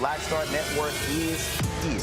Black Star Network is here.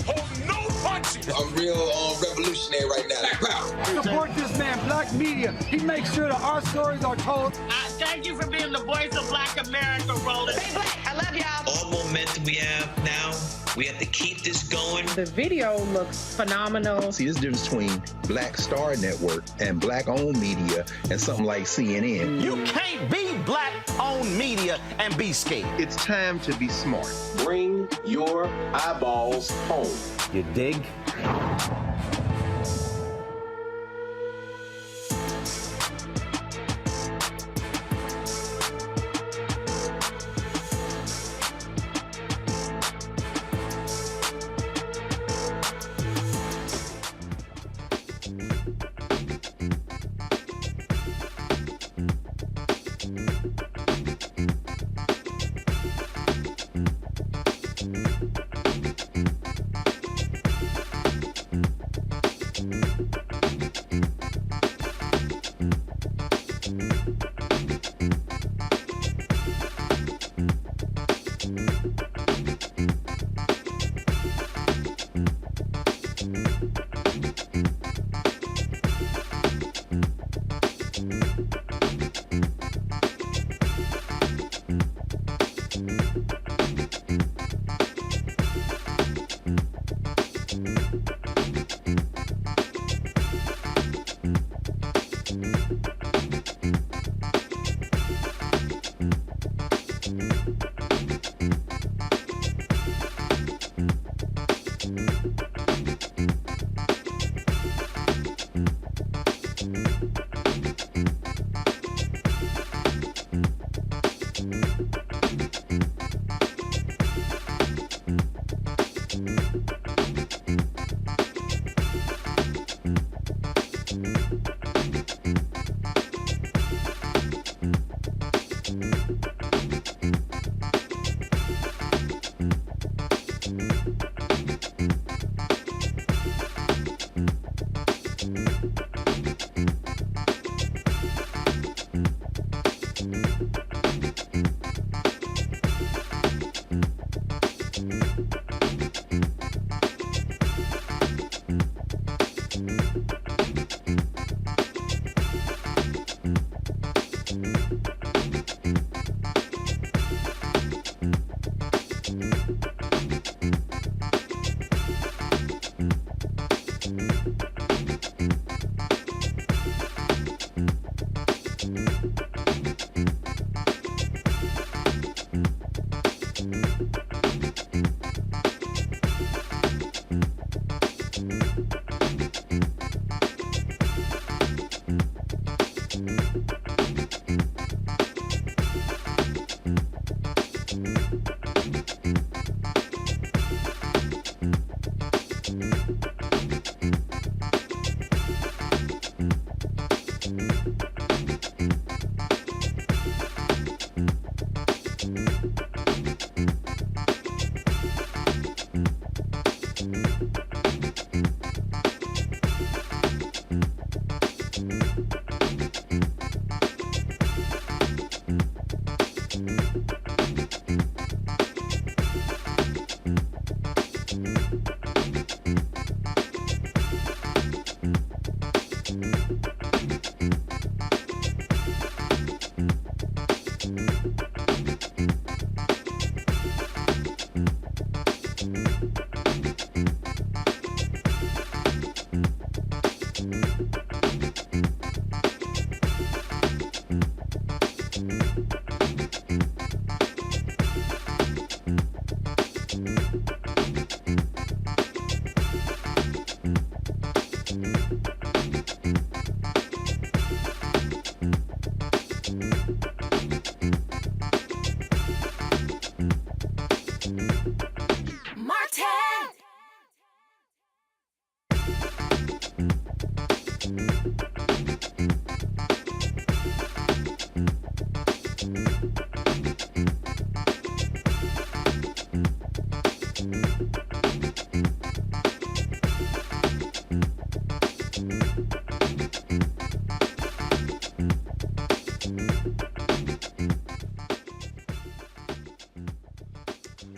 Hold no punches! I'm real revolutionary right now. Black power! Support this man, Black Media. He makes sure that our stories are told. Thank you for being the voice of Black America, Roland. Stay black. I love y'all. All momentum we have now, we have to keep this going. The video looks phenomenal. See, this difference between Black Star Network and black-owned media and something like CNN. You can't be black-owned media and be scared. It's time to be smart. Bring your eyeballs home. You dig?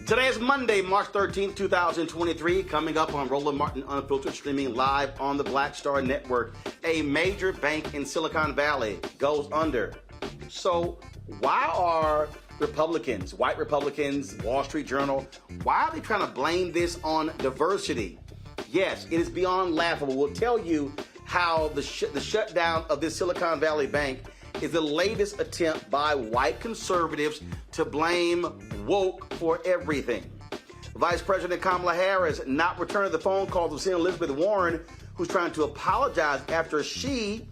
Today is Monday, March 13th, 2023. Coming up on Roland Martin Unfiltered, streaming live on the Black Star Network. A major bank in Silicon Valley goes under. So why are Republicans, white Republicans, Wall Street Journal, why are they trying to blame this on diversity? Yes, it is beyond laughable. We'll tell you how the shutdown of this Silicon Valley bank is the latest attempt by white conservatives to blame woke for everything. Vice President Kamala Harris not returning the phone calls of Sen.Warren, who's trying to apologize after she,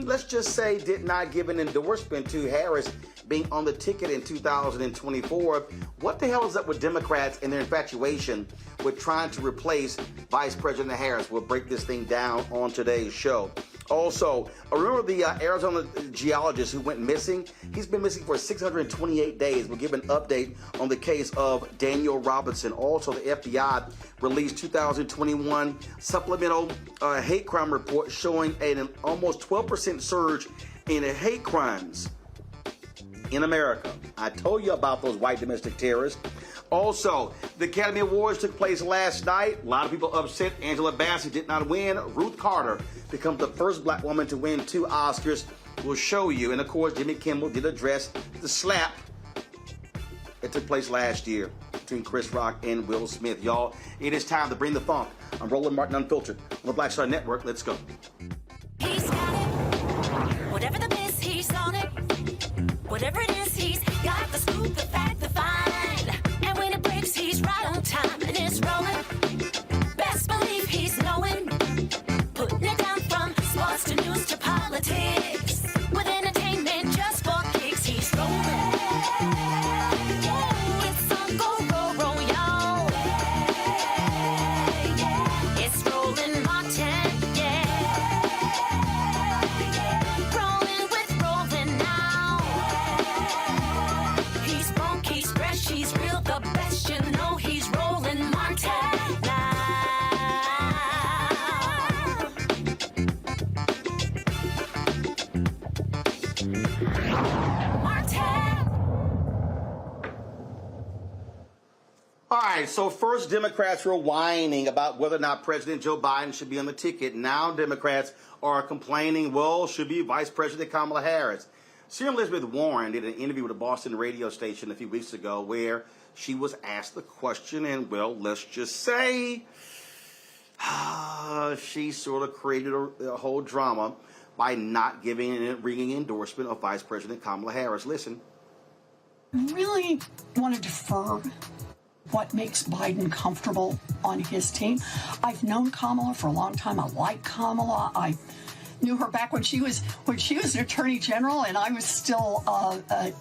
let's just say, did not give an endorsement to Harris being on the ticket in 2024. What the hell is up with Democrats and their infatuation with trying to replace Vice President Harris? We'll break this thing down on today's show. Also, remember the Arizona geologist who went missing? He's been missing for 628 days. We'll give an update on the case of Daniel Robinson. Also, the FBI released 2021 supplemental hate crime report showing an almost 12% surge in hate crimes in America. I told you about those white domestic terrorists. Also, the Academy Awards took place last night. A lot of people upset. Angela Bassett did not win. Ruth Carter becomes the first black woman to win 2 Oscars. We'll show you. And of course, Jimmy Kimmel did address the slap that took place last year between Chris Rock and Will Smith. Y'all, it is time to bring the funk. I'm Roland Martin Unfiltered on the Black Star Network. Let's go. He's got it. Whatever the miss, he's on it. Whatever it is, he's got the scoop, the fact, the find. And when it breaks, he's right on time and it's rolling. Best believe he's knowing. Putting it down from sports to news to politics. With entertainment just for kicks, he's rolling. It's on go, roll, y'all. It's Roland Martin, rolling with Roland now. He's funk, he's fresh, he's real, the best, you know he's Roland Martin now. All right, so first Democrats were whining about whether or not President Joe Biden should be on the ticket. Now Democrats are complaining, well, should be Vice President Kamala Harris. Senator Elizabeth Warren did an interview with a Boston radio station a few weeks ago where she was asked the question, and, well, let's just say she sort of created a whole drama by not giving a ringing endorsement of Vice President Kamala Harris. Listen. I really want to defer what makes Biden comfortable on his team. I've known Kamala for a long time. I like Kamala. I knew her back when she was an attorney general and I was still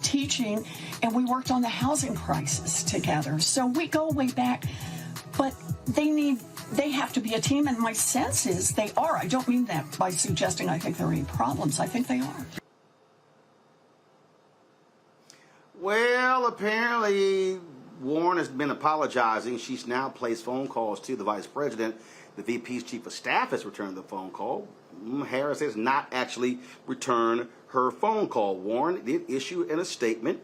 teaching, and we worked on the housing crisis together. So we go way back, but they have to be a team, and my sense is they are. I don't mean that by suggesting I think there are any problems. I think they are. Well, apparently Warren has been apologizing. She's now placed phone calls to the vice president. The VP's chief of staff has returned the phone call. Harris has not actually returned her phone call. Warren did issue in a statement.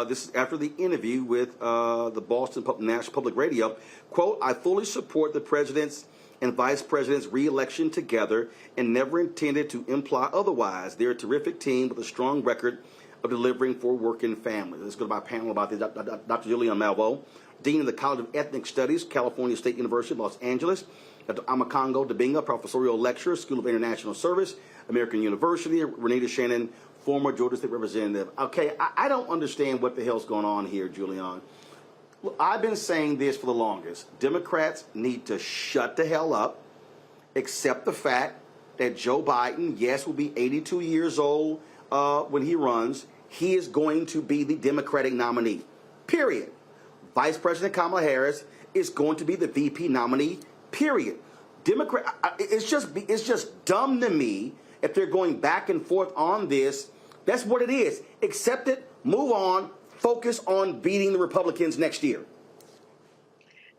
This is after the interview with the Boston National Public Radio. Quote, I fully support the president's and vice president's re-election together and never intended to imply otherwise. They're a terrific team with a strong record of delivering for working families. Let's go to my panel about this. Dr. Julian Malvo, Dean of the College of Ethnic Studies, California State University, Los Angeles. Dr. Amakongo Debinga, Professorial Lecturer, School of International Service, American University. Renita Shannon former Georgia State Representative. Okay, I don't understand what the hell's going on here, Julian. Look, I've been saying this for the longest. Democrats need to shut the hell up, accept the fact that Joe Biden, yes, will be 82 years old when he runs. He is going to be the Democratic nominee, period. Vice President Kamala Harris is going to be the VP nominee, period. It's just dumb to me if they're going back and forth on this. That's what it is. Accept it, move on, focus on beating the Republicans next year.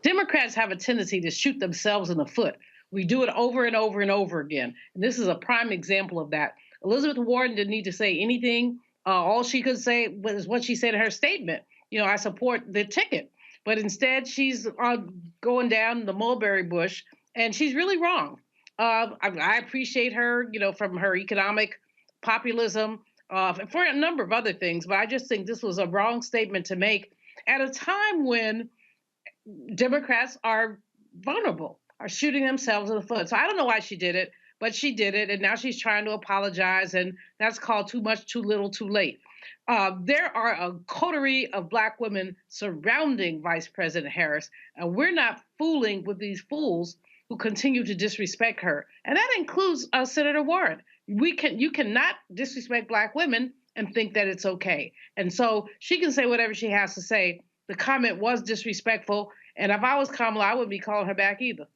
Democrats have a tendency to shoot themselves in the foot. We do it over and over and over again. And this is a prime example of that. Elizabeth Warren didn't need to say anything. All she could say was what she said in her statement. You know, I support the ticket. But instead, she's going down the mulberry bush, and she's really wrong. I appreciate her, you know, from her economic populism for a number of other things. But I just think this was a wrong statement to make at a time when Democrats are vulnerable, are shooting themselves in the foot. So I don't know why she did it, but she did it. And now she's trying to apologize. And that's called too much, too little, too late. There are a coterie of Black women surrounding Vice President Harris, and we're not fooling with these fools who continue to disrespect her. And that includes Senator Warren. You cannot disrespect Black women and think that it's okay. And so she can say whatever she has to say. The comment was disrespectful, and if I was Kamala, I wouldn't be calling her back either.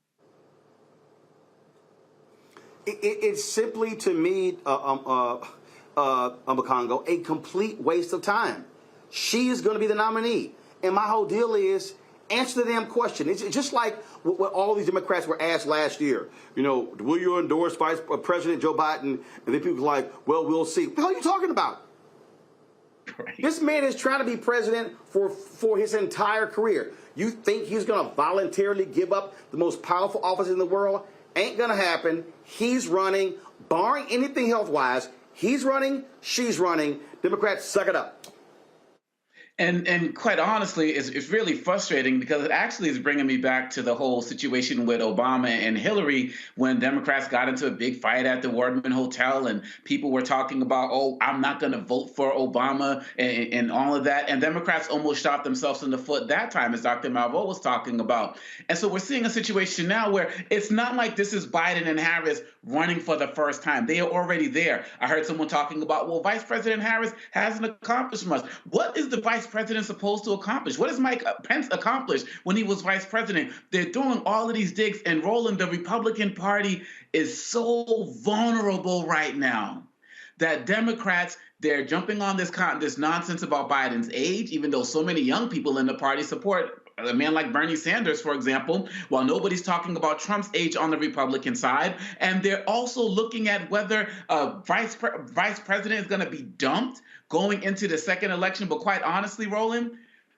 It's simply, to me, Congo, a complete waste of time. She is going to be the nominee. And my whole deal is answer the damn question. It's just like what all these Democrats were asked last year. You know, will you endorse Vice President Joe Biden? And then people were like, well, we'll see. What the hell are you talking about? Right. This man is trying to be president for his entire career. You think he's going to voluntarily give up the most powerful office in the world? Ain't going to happen. He's running, barring anything health-wise. He's running, she's running. Democrats, suck it up. And quite honestly, it's really frustrating because it actually is bringing me back to the whole situation with Obama and Hillary when Democrats got into a big fight at the Wardman Hotel and people were talking about, oh, I'm not going to vote for Obama and all of that. And Democrats almost shot themselves in the foot that time, as Dr. Malveaux was talking about. And so we're seeing a situation now where it's not like this is Biden and Harris running for the first time. They are already there. I heard someone talking about, well, Vice President Harris hasn't accomplished much. What is the Vice President supposed to accomplish? What does Mike Pence accomplish when he was vice president? They're doing all of these digs, and Roland, the Republican Party is so vulnerable right now that Democrats, they're jumping on this nonsense about Biden's age, even though so many young people in the party support a man like Bernie Sanders, for example, while nobody's talking about Trump's age on the Republican side. And they're also looking at whether vice president is going to be dumped going into the second election. But quite honestly, Roland,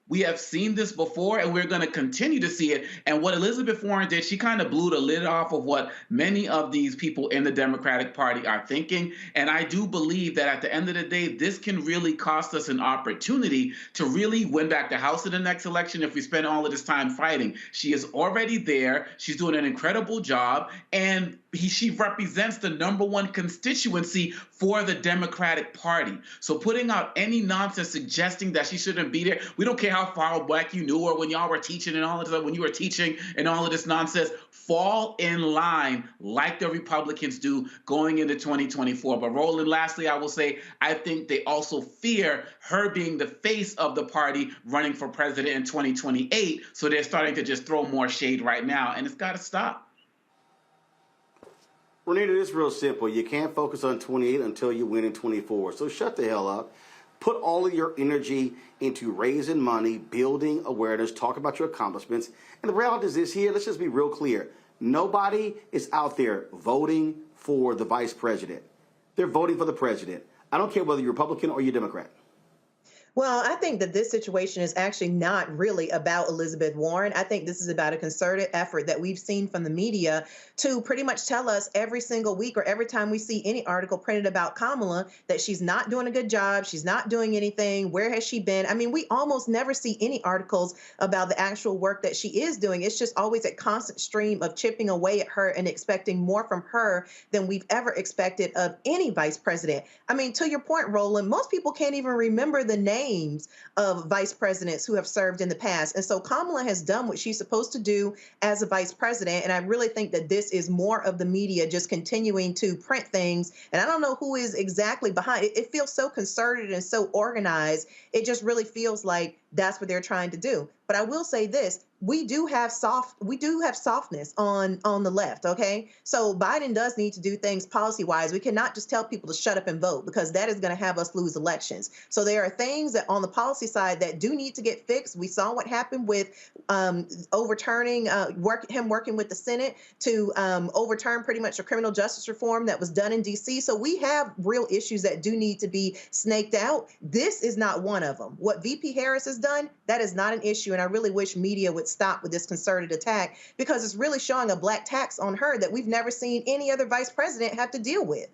we have seen this before, and we're going to continue to see it. And what Elizabeth Warren did, she kind of blew the lid off of what many of these people in the Democratic Party are thinking. And I do believe that at the end of the day, this can really cost us an opportunity to really win back the House in the next election if we spend all of this time fighting. She is already there. She's doing an incredible job. And she represents the #1 constituency for the Democratic Party. So putting out any nonsense suggesting that she shouldn't be there, we don't care how far back you knew her when y'all were teaching and all of this, when you were teaching and all of this nonsense, fall in line like the Republicans do going into 2024. But Roland, lastly, I will say, I think they also fear her being the face of the party running for president in 2028. So they're starting to just throw more shade right now, and it's got to stop. Renita, it's real simple. You can't focus on 28 until you win in 24. So shut the hell up. Put all of your energy into raising money, building awareness, talk about your accomplishments. And the reality is this here, let's just be real clear. Nobody is out there voting for the vice president. They're voting for the president. I don't care whether you're Republican or you're Democrat. Well, I think that this situation is actually not really about Elizabeth Warren. I think this is about a concerted effort that we've seen from the media to pretty much tell us every single week or every time we see any article printed about Kamala that she's not doing a good job, she's not doing anything, where has she been? I mean, we almost never see any articles about the actual work that she is doing. It's just always a constant stream of chipping away at her and expecting more from her than we've ever expected of any vice president. I mean, to your point, Roland, most people can't even remember the names of vice presidents who have served in the past. And so Kamala has done what she's supposed to do as a vice president. And I really think that this is more of the media just continuing to print things. And I don't know who is exactly behind it. It feels so concerted and so organized. It just really feels like that's what they're trying to do. But I will say this, we do have softness on the left, okay? So Biden does need to do things policy-wise. We cannot just tell people to shut up and vote because that is going to have us lose elections. So there are things that on the policy side that do need to get fixed. We saw what happened with overturning, him working with the Senate to overturn pretty much a criminal justice reform that was done in D.C. So we have real issues that do need to be snaked out. This is not one of them. What VP Harris has done, that is not an issue. And I really wish media would stop with this concerted attack because it's really showing a black tax on her that we've never seen any other vice president have to deal with.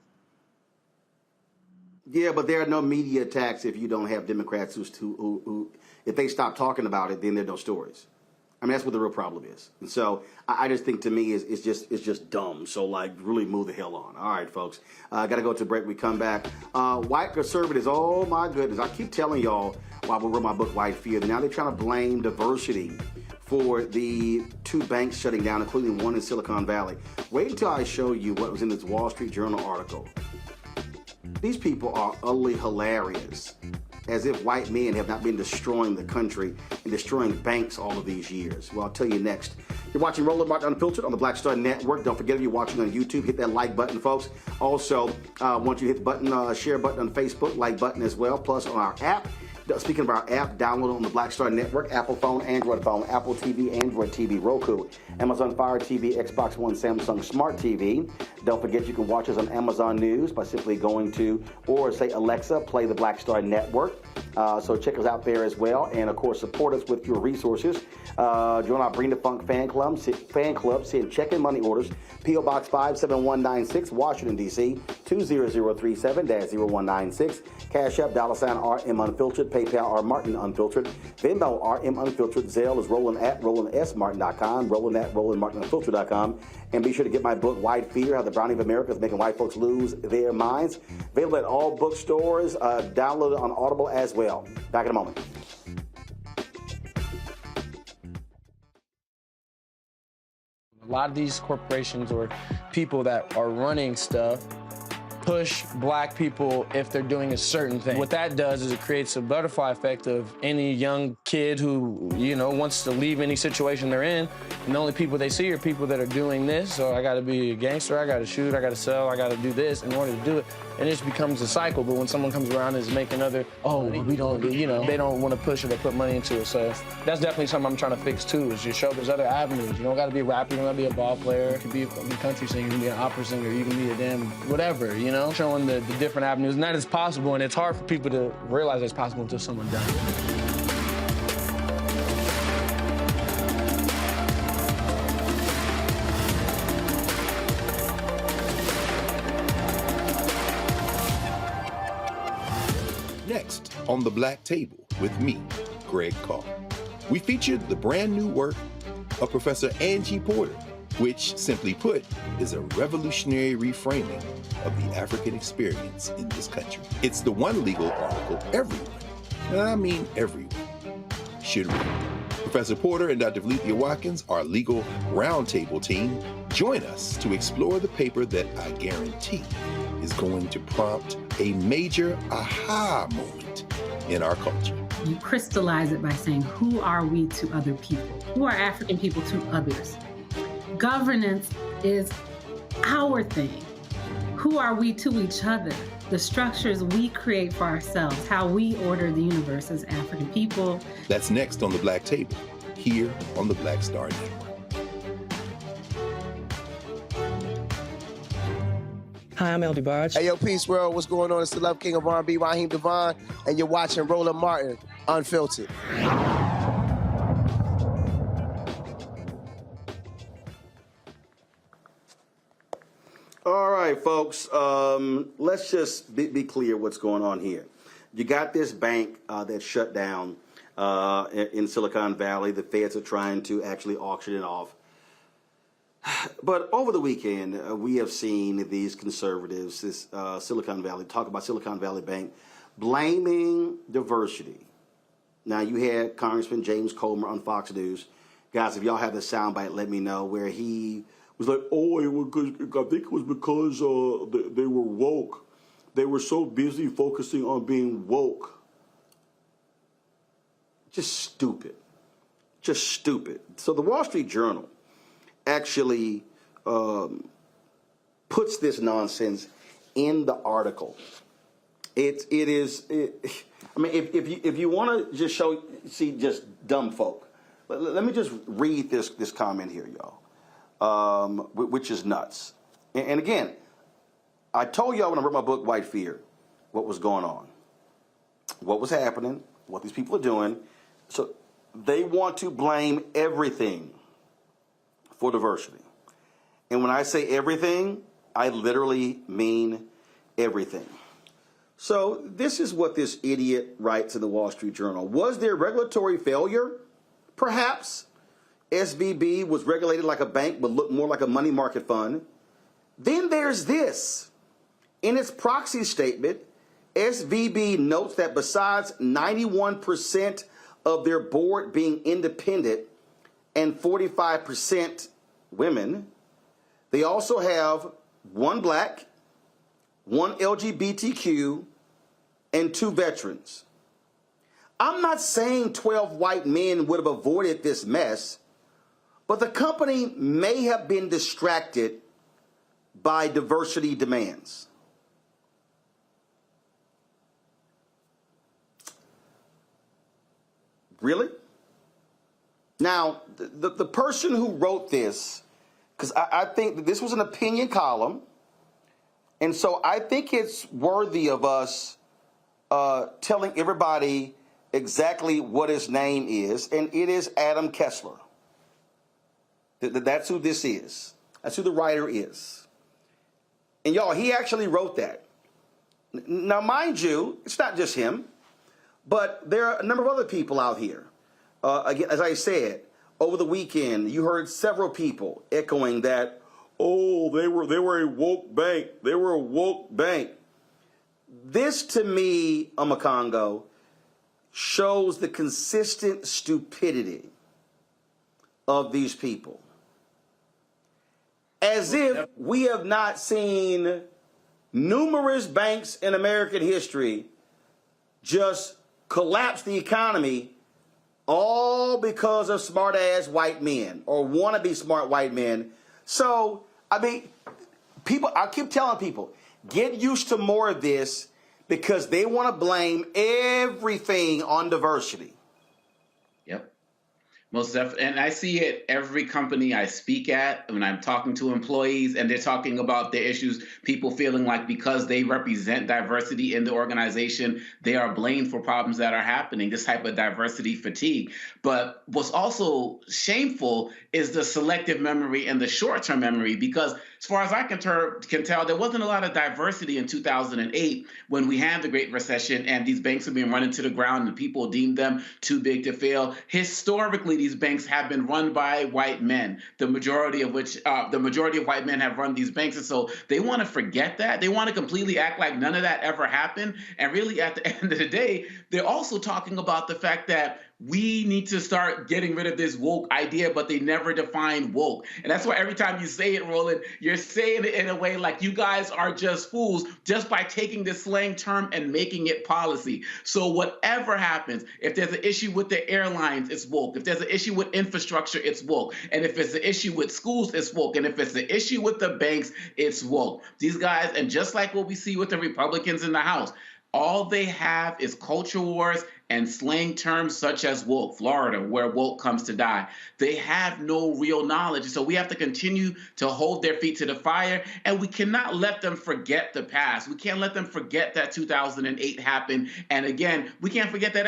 Yeah, but there are no media attacks if you don't have Democrats who if they stop talking about it, then there are no stories. I mean, that's what the real problem is. And so I just think to me it's just dumb. So like really move the hell on. All right, folks. Got to go to break. We come back. White conservatives. Oh my goodness. I keep telling y'all while we read my book, White Fear. Now they're trying to blame diversity for the 2 banks shutting down, including one in Silicon Valley. Wait until I show you what was in this Wall Street Journal article. These people are utterly hilarious, as if white men have not been destroying the country and destroying banks all of these years. Well, I'll tell you next. You're watching Roland Martin Unfiltered on the Black Star Network. Don't forget, if you're watching on YouTube, hit that like button, folks. Also, once you hit the button, share button on Facebook, like button as well, plus on our app. Speaking of our app, download it on the Black Star Network, Apple phone, Android phone, Apple TV, Android TV, Roku, Amazon Fire TV, Xbox One, Samsung Smart TV. Don't forget you can watch us on Amazon News by simply going to, or say, Alexa, play the Black Star Network. So check us out there as well. And, of course, support us with your resources. Join our Bring the Funk fan club, send check and money orders, P.O. Box 57196, Washington, D.C., 20037-0196. Cash App, $RM Unfiltered, PayPal, R Martin Unfiltered, Venmo, RM Unfiltered, Zelle is Roland at RolandSMartin.com, Roland at RolandMartinUnfiltered.com. And be sure to get my book, White Fear, How the Browning of America is Making White Folks Lose Their Minds. Available at all bookstores, download it on Audible as well. Back in a moment. A lot of these corporations or people that are running stuff push black people if they're doing a certain thing. What that does is it creates a butterfly effect of any young kid who, wants to leave any situation they're in, and the only people they see are people that are doing this. So I gotta be a gangster, I gotta shoot, I gotta sell, I gotta do this in order to do it. And it just becomes a cycle. But when someone comes around and is making they don't want to push it or put money into it. So that's definitely something I'm trying to fix too, is just show there's other avenues. You don't gotta be a rapper, you don't gotta be a ball player, you can be a country singer, you can be an opera singer, you can be a damn whatever, showing the different avenues. And that is possible, and it's hard for people to realize it's possible until someone does. Next on The Black Table with me, Greg Carr, we featured the brand new work of Professor Angie Porter, which, simply put, is a revolutionary reframing of the African experience in this country. It's the one legal article everyone, and I mean everyone, should read. Professor Porter and Dr. Valencia Watkins, our legal roundtable team, join us to explore the paper that I guarantee is going to prompt a major aha moment in our culture. You crystallize it by saying, who are we to other people? Who are African people to others? Governance is our thing. Who are we to each other? The structures we create for ourselves, how we order the universe as African people. That's next on The Black Table, here on the Black Star Network. Hi, I'm LD Barge. Hey, yo, Peace World. What's going on? It's the Love King of R&B, Raheem Devon, and you're watching Roland Martin, Unfiltered. All right, folks, let's just be clear what's going on here. You got this bank that shut down in Silicon Valley. The feds are trying to actually auction it off. But over the weekend, we have seen these conservatives, this Silicon Valley, talk about Silicon Valley Bank, blaming diversity. Now, you had Congressman James Comer on Fox News. Guys, if y'all have the soundbite, let me know, where he was like, oh, I think it was because they were woke. They were so busy focusing on being woke. Just stupid. Just stupid. So the Wall Street Journal actually puts this nonsense in the article. I mean, if you want to just see just dumb folk, let me just read this comment here, y'all, which is nuts. And again, I told y'all when I wrote my book, White Fear, what was going on, what was happening, what these people are doing. So they want to blame everything for diversity. And when I say everything, I literally mean everything. So this is what this idiot writes in the Wall Street Journal. Was there regulatory failure? Perhaps. SVB was regulated like a bank but looked more like a money market fund. Then there's this. In its proxy statement, SVB notes that besides 91% of their board being independent and 45% women, they also have 1 black, 1 LGBTQ, and 2 veterans. I'm not saying 12 white men would have avoided this mess, but the company may have been distracted by diversity demands. Really? Now, the person who wrote this, because I think that this was an opinion column, and so I think it's worthy of us telling everybody exactly what his name is, and it is Adam Kessler. That's who this is. That's who the writer is. And y'all, he actually wrote that. Now, mind you, it's not just him, but there are a number of other people out here. Again, as I said, over the weekend, you heard several people echoing that, oh, they were a woke bank. They were a woke bank. This, to me, Amakongo, shows the consistent stupidity of these people. As if we have not seen numerous banks in American history just collapse the economy all because of smart-ass white men or wannabe smart white men. So, I mean, people, I keep telling people, get used to more of this because they want to blame everything on diversity. Yep. Most definitely. And I see it every company I speak at when I'm talking to employees and they're talking about the issues, people feeling like because they represent diversity in the organization, they are blamed for problems that are happening, this type of diversity fatigue. But what's also shameful is the selective memory and the short-term memory, because as far as I can tell, there wasn't a lot of diversity in 2008 when we had the Great Recession and these banks were being run into the ground and people deemed them too big to fail. Historically, these banks have been run by white men, the majority of white men have run these banks. And so they want to forget that. They want to completely act like none of that ever happened. And really, at the end of the day, they're also talking about the fact that we need to start getting rid of this woke idea, but they never define woke. And that's why every time you say it, Roland, you're saying it in a way like you guys are just fools just by taking this slang term and making it policy. So whatever happens, if there's an issue with the airlines, it's woke. If there's an issue with infrastructure, it's woke. And if it's an issue with schools, it's woke. And if it's an issue with the banks, it's woke. These guys, and just like what we see with the Republicans in the House, all they have is culture wars and slang terms such as woke, Florida, where woke comes to die. They have no real knowledge. So we have to continue to hold their feet to the fire, and we cannot let them forget the past. We can't let them forget that 2008 happened. And again, we can't forget that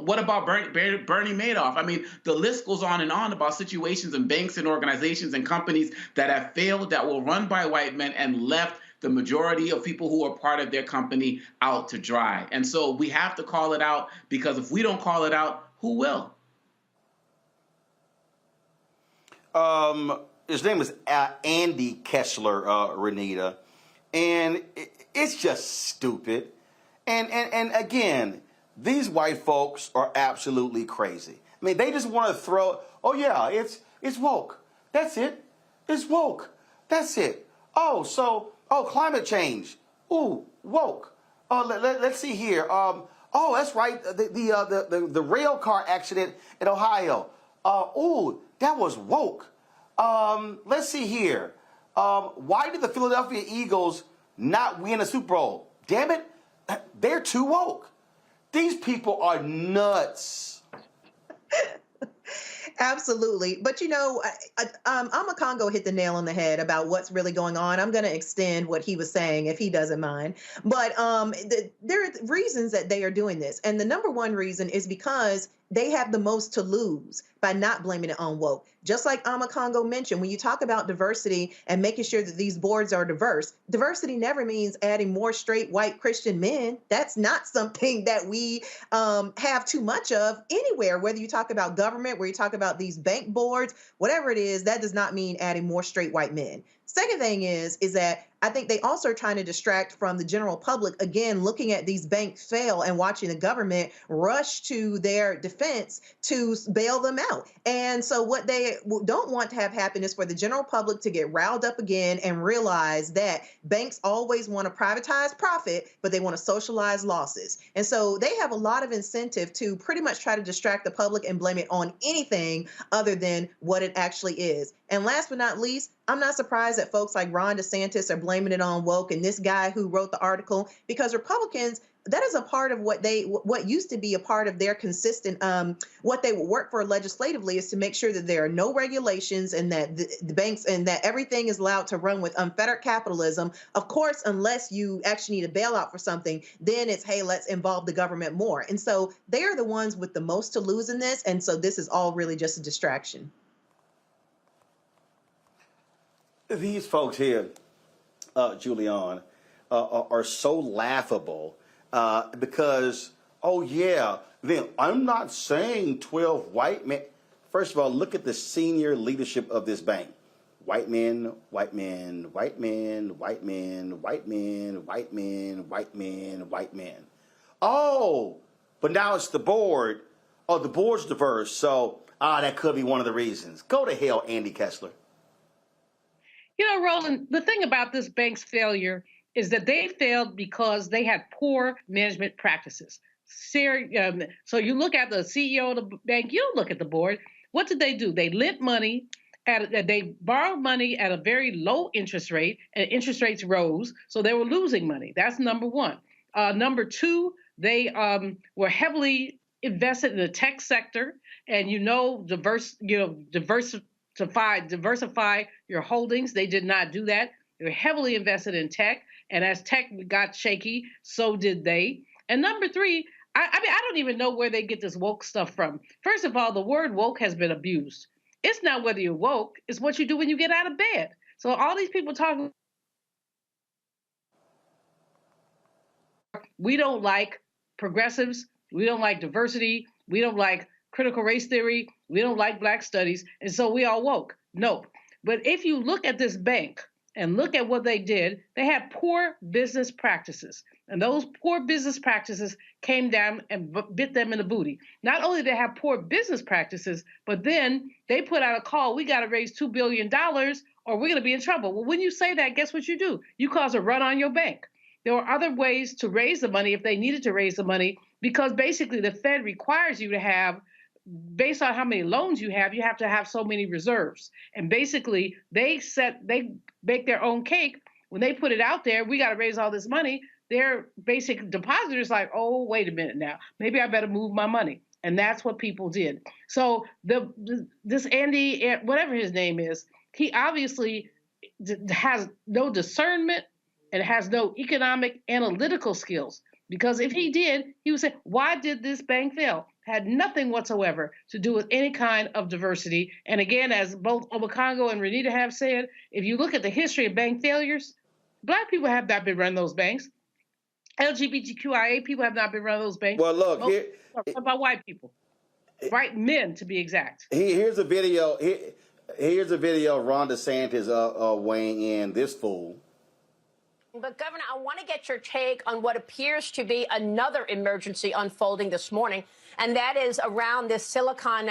what about Bernie Madoff? I mean, the list goes on and on about situations and banks and organizations and companies that have failed, that were run by white men and left the majority of people who are part of their company out to dry. And so we have to call it out, because if we don't call it out, who will? His name is Andy Kessler, Renita, and it's just stupid. And again, these white folks are absolutely crazy. I mean, they just want to throw, oh yeah, it's woke. That's it. It's woke. That's it. Oh, climate change. Ooh, woke. Let's see here. Oh, that's right. The rail car accident in Ohio. Ooh, that was woke. Let's see here. Why did the Philadelphia Eagles not win a Super Bowl? Damn it, they're too woke. These people are nuts. Absolutely. But, you know, Amakongo hit the nail on the head about what's really going on. I'm going to extend what he was saying, if he doesn't mind. But there are reasons that they are doing this. And the number one reason is because they have the most to lose by not blaming it on woke. Just like Amakongo mentioned, when you talk about diversity and making sure that these boards are diverse, diversity never means adding more straight white Christian men. That's not something that we have too much of anywhere, whether you talk about government, where you talk about these bank boards, whatever it is, that does not mean adding more straight white men. Second thing is that I think they also are trying to distract from the general public, again, looking at these banks fail and watching the government rush to their defense to bail them out. And so what they don't want to have happen is for the general public to get riled up again and realize that banks always want to privatize profit, but they want to socialize losses. And so they have a lot of incentive to pretty much try to distract the public and blame it on anything other than what it actually is. And last but not least, I'm not surprised that folks like Ron DeSantis are blaming it on woke and this guy who wrote the article, because Republicans, that is a part of what used to be a part of their consistent, what they would work for legislatively, is to make sure that there are no regulations and that the banks and that everything is allowed to run with unfettered capitalism. Of course, unless you actually need a bailout for something, then it's, hey, let's involve the government more. And so they are the ones with the most to lose in this. And so this is all really just a distraction. These folks here, Julian, are so laughable because, oh yeah, then I'm not saying 12 white men. First of all, look at the senior leadership of this bank. White men, white men, white men, white men, white men, white men, white men, white men. Oh, but now it's the board. Oh, the board's diverse, so that could be one of the reasons. Go to hell, Andy Kessler. You know, Roland, the thing about this bank's failure is that they failed because they had poor management practices. So you look at the CEO of the bank, you don't look at the board. What did they do? They lent money, they borrowed money at a very low interest rate, and interest rates rose, so they were losing money. That's number one. Number two, they were heavily invested in the tech sector, and diversify your holdings. They did not do that. They were heavily invested in tech, and as tech got shaky, so did they. And number three, I mean, I don't even know where they get this woke stuff from. First of all, the word woke has been abused. It's not whether you're woke, it's what you do when you get out of bed. So all these people talking, we don't like progressives, we don't like diversity, we don't like critical race theory, we don't like black studies, and so we all woke. Nope. But if you look at this bank and look at what they did, they had poor business practices. And those poor business practices came down and bit them in the booty. Not only did they have poor business practices, but then they put out a call, we got to raise $2 billion or we're going to be in trouble. Well, when you say that, guess what you do? You cause a run on your bank. There were other ways to raise the money if they needed to raise the money, because basically the Fed requires you to have, based on how many loans you have to have so many reserves. And basically they bake their own cake. When they put it out there, we got to raise all this money. their basic depositors like, oh, wait a minute now, maybe I better move my money. And that's what people did. So this Andy, whatever his name is, he obviously has no discernment and has no economic analytical skills. Because if he did, he would say, why did this bank fail? Had nothing whatsoever to do with any kind of diversity. And again, as both Obakongo and Renita have said, if you look at the history of bank failures, Black people have not been running those banks. LGBTQIA people have not been running those banks. Well, look, here, about white people, white men to be exact. Here's a video. Here's a video of Ron DeSantis weighing in this fool. But, Governor, I want to get your take on what appears to be another emergency unfolding this morning, and that is around this Silicon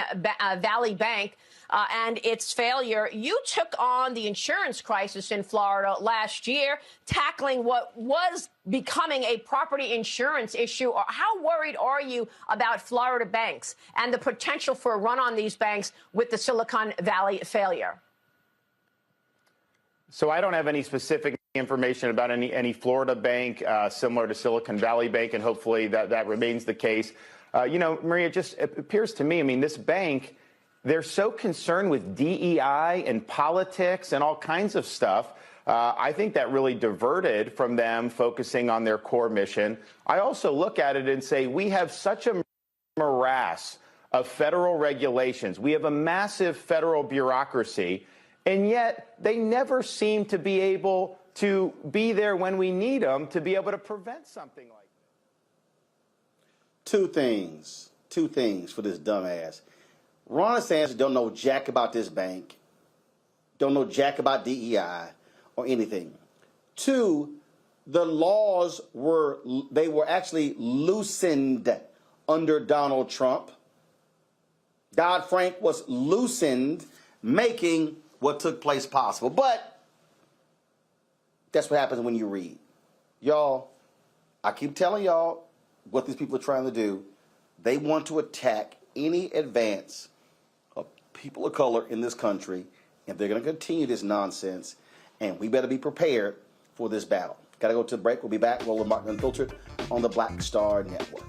Valley Bank and its failure. You took on the insurance crisis in Florida last year, tackling what was becoming a property insurance issue. How worried are you about Florida banks and the potential for a run on these banks with the Silicon Valley failure? So I don't have any specific information about any Florida bank similar to Silicon Valley Bank, and hopefully that remains the case. Maria, it appears to me, I mean, this bank, they're so concerned with DEI and politics and all kinds of stuff. I think that really diverted from them focusing on their core mission. I also look at it and say, we have such a morass of federal regulations. We have a massive federal bureaucracy, and yet they never seem to be able to be there when we need them to be able to prevent something like that. Two things for this dumbass. Ron DeSantis don't know jack about this bank, don't know jack about DEI or anything. Two, the laws were actually loosened under Donald Trump. Dodd-Frank was loosened, making what took place possible. But that's what happens when you read. Y'all, I keep telling y'all what these people are trying to do. They want to attack any advance of people of color in this country, and they're going to continue this nonsense, and we better be prepared for this battle. Got to go to the break. We'll be back. Roland Martin Unfiltered on the Black Star Network.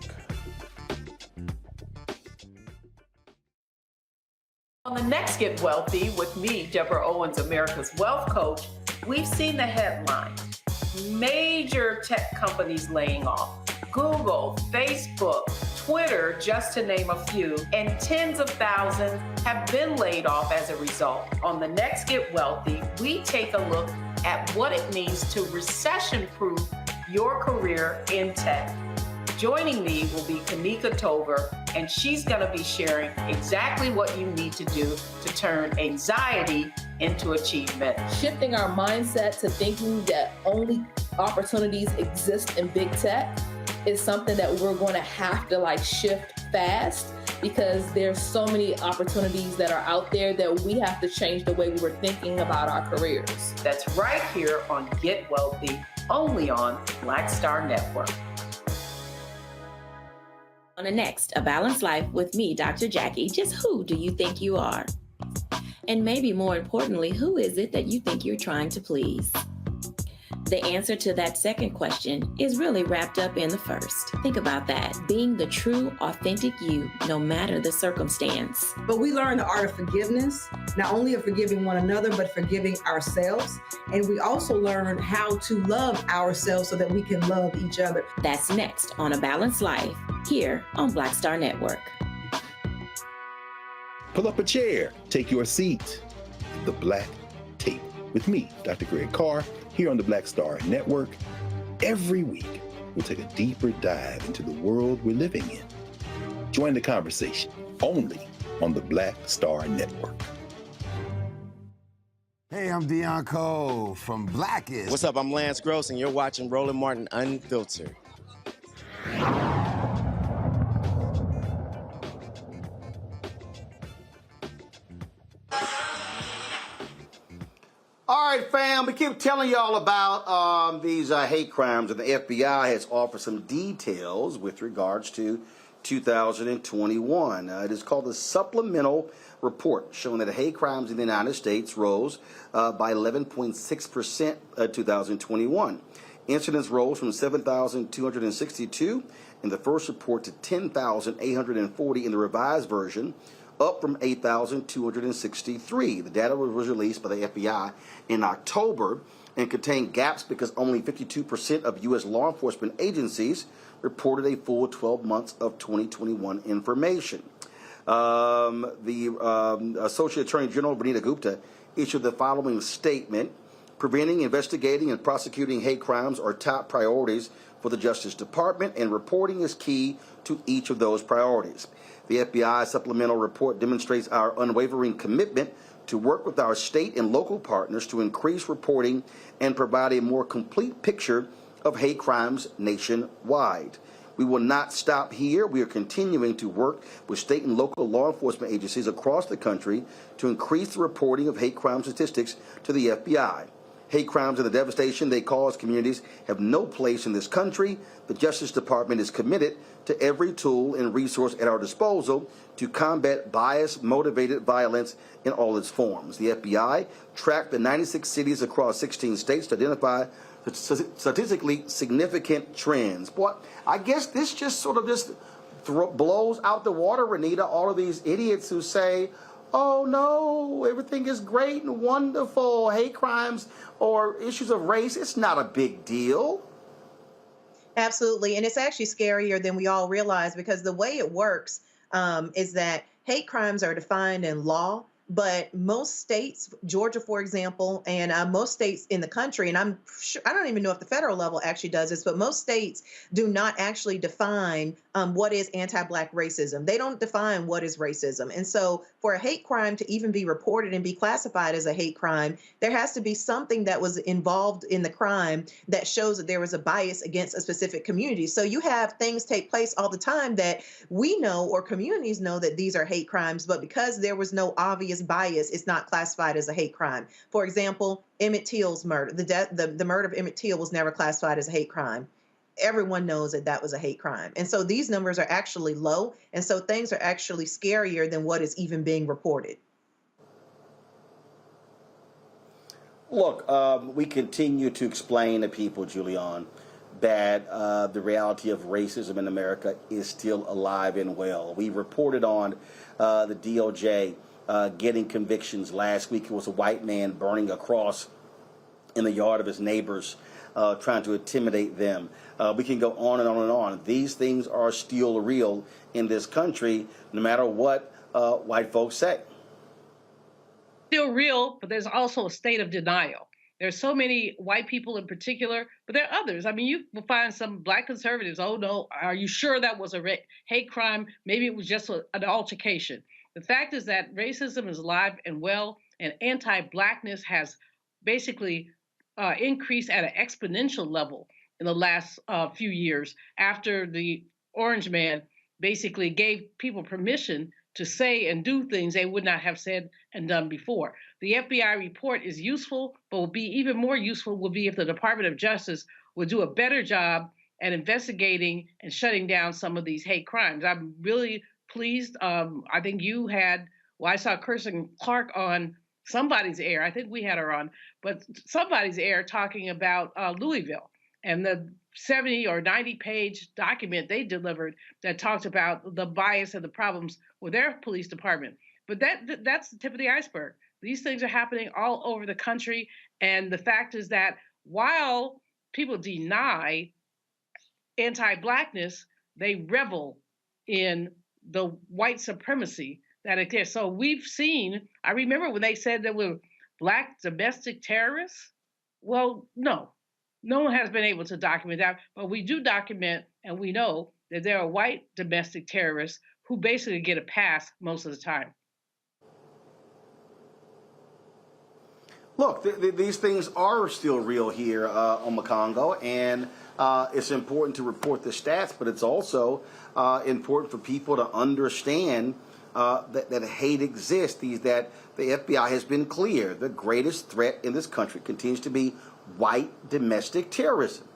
On the next Get Wealthy with me, Deborah Owens, America's Wealth Coach, we've seen the headline. Major tech companies laying off. Google, Facebook, Twitter, just to name a few, and tens of thousands have been laid off as a result. On the next Get Wealthy, we take a look at what it means to recession-proof your career in tech. Joining me will be Kanika Tover, and she's going to be sharing exactly what you need to do to turn anxiety into achievement. Shifting our mindset to thinking that only opportunities exist in big tech is something that we're going to have to shift fast, because there's so many opportunities that are out there that we have to change the way we were thinking about our careers. That's right here on Get Wealthy, only on Black Star Network. On the next, A Balanced Life with me, Dr. Jackie, just who do you think you are? And maybe more importantly, who is it that you think you're trying to please? The answer to that second question is really wrapped up in the first. Think about that. Being the true, authentic you, no matter the circumstance. But we learn the art of forgiveness, not only of forgiving one another, but forgiving ourselves. And we also learn how to love ourselves so that we can love each other. That's next on A Balanced Life, here on Black Star Network. Pull up a chair, take your seat. The Black Table with me, Dr. Greg Carr, here on the Black Star Network. Every week, we'll take a deeper dive into the world we're living in. Join the conversation only on the Black Star Network. Hey, I'm Deion Cole from Blackest. What's up? I'm Lance Gross, and you're watching Roland Martin Unfiltered. All right, fam, we keep telling y'all about these hate crimes, and the FBI has offered some details with regards to 2021. It is called the Supplemental Report, showing that hate crimes in the United States rose by 11.6% in 2021. Incidents rose from 7,262 in the first report to 10,840 in the revised version, up from 8,263. The data was released by the FBI in October and contained gaps because only 52% of U.S. law enforcement agencies reported a full 12 months of 2021 information. The Associate Attorney General Vanita Gupta issued the following statement: preventing, investigating, and prosecuting hate crimes are top priorities for the Justice Department, and reporting is key to each of those priorities. The FBI supplemental report demonstrates our unwavering commitment to work with our state and local partners to increase reporting and provide a more complete picture of hate crimes nationwide. We will not stop here. We are continuing to work with state and local law enforcement agencies across the country to increase the reporting of hate crime statistics to the FBI. Hate crimes and the devastation they cause communities have no place in this country. The Justice Department is committed to every tool and resource at our disposal to combat bias-motivated violence in all its forms. The FBI tracked the 96 cities across 16 states to identify statistically significant trends. Boy, I guess this just blows out the water, Renita, all of these idiots who say, oh no, everything is great and wonderful, hate crimes or issues of race, it's not a big deal. Absolutely. And it's actually scarier than we all realize, because the way it works is that hate crimes are defined in law, but most states, Georgia, for example, and most states in the country, and I'm sure, I don't even know if the federal level actually does this, but most states do not actually define what is anti-Black racism. They don't define what is racism. And so for a hate crime to even be reported and be classified as a hate crime, there has to be something that was involved in the crime that shows that there was a bias against a specific community. So you have things take place all the time that we know, or communities know, that these are hate crimes, but because there was no obvious bias, it's not classified as a hate crime. For example, Emmett Till's murder, the murder of Emmett Till was never classified as a hate crime. Everyone knows that that was a hate crime. And so these numbers are actually low. And so things are actually scarier than what is even being reported. Look, we continue to explain to people, Julian, that the reality of racism in America is still alive and well. We reported on the DOJ getting convictions. Last week it was a white man burning a cross in the yard of his neighbors, trying to intimidate them. We can go on and on and on. These things are still real in this country, no matter what white folks say. Still real, but there's also a state of denial. There's so many white people in particular, but there are others. I mean, you will find some Black conservatives, oh no, are you sure that was a hate crime? Maybe it was just an altercation. The fact is that racism is alive and well, and anti-Blackness has basically increased at an exponential level in the last few years, after the Orange Man basically gave people permission to say and do things they would not have said and done before. The FBI report is useful, but will be even more useful would be if the Department of Justice would do a better job at investigating and shutting down some of these hate crimes. I'm really pleased. I think you had, I saw Kirsten Clark on somebody's air. I think we had her on, but somebody's air talking about Louisville and the 70 or 90 page document they delivered that talked about the bias and the problems with their police department. But that's the tip of the iceberg. These things are happening all over the country. And the fact is that while people deny anti-Blackness, they revel in the white supremacy that exists. So we've seen, I remember when they said there were Black domestic terrorists. Well, no one has been able to document that, but we do document, and we know that there are white domestic terrorists who basically get a pass most of the time. Look, these things are still real here on the Congo, and it's important to report the stats, but it's also important for people to understand that hate exists, that the FBI has been clear. The greatest threat in this country continues to be white domestic terrorism.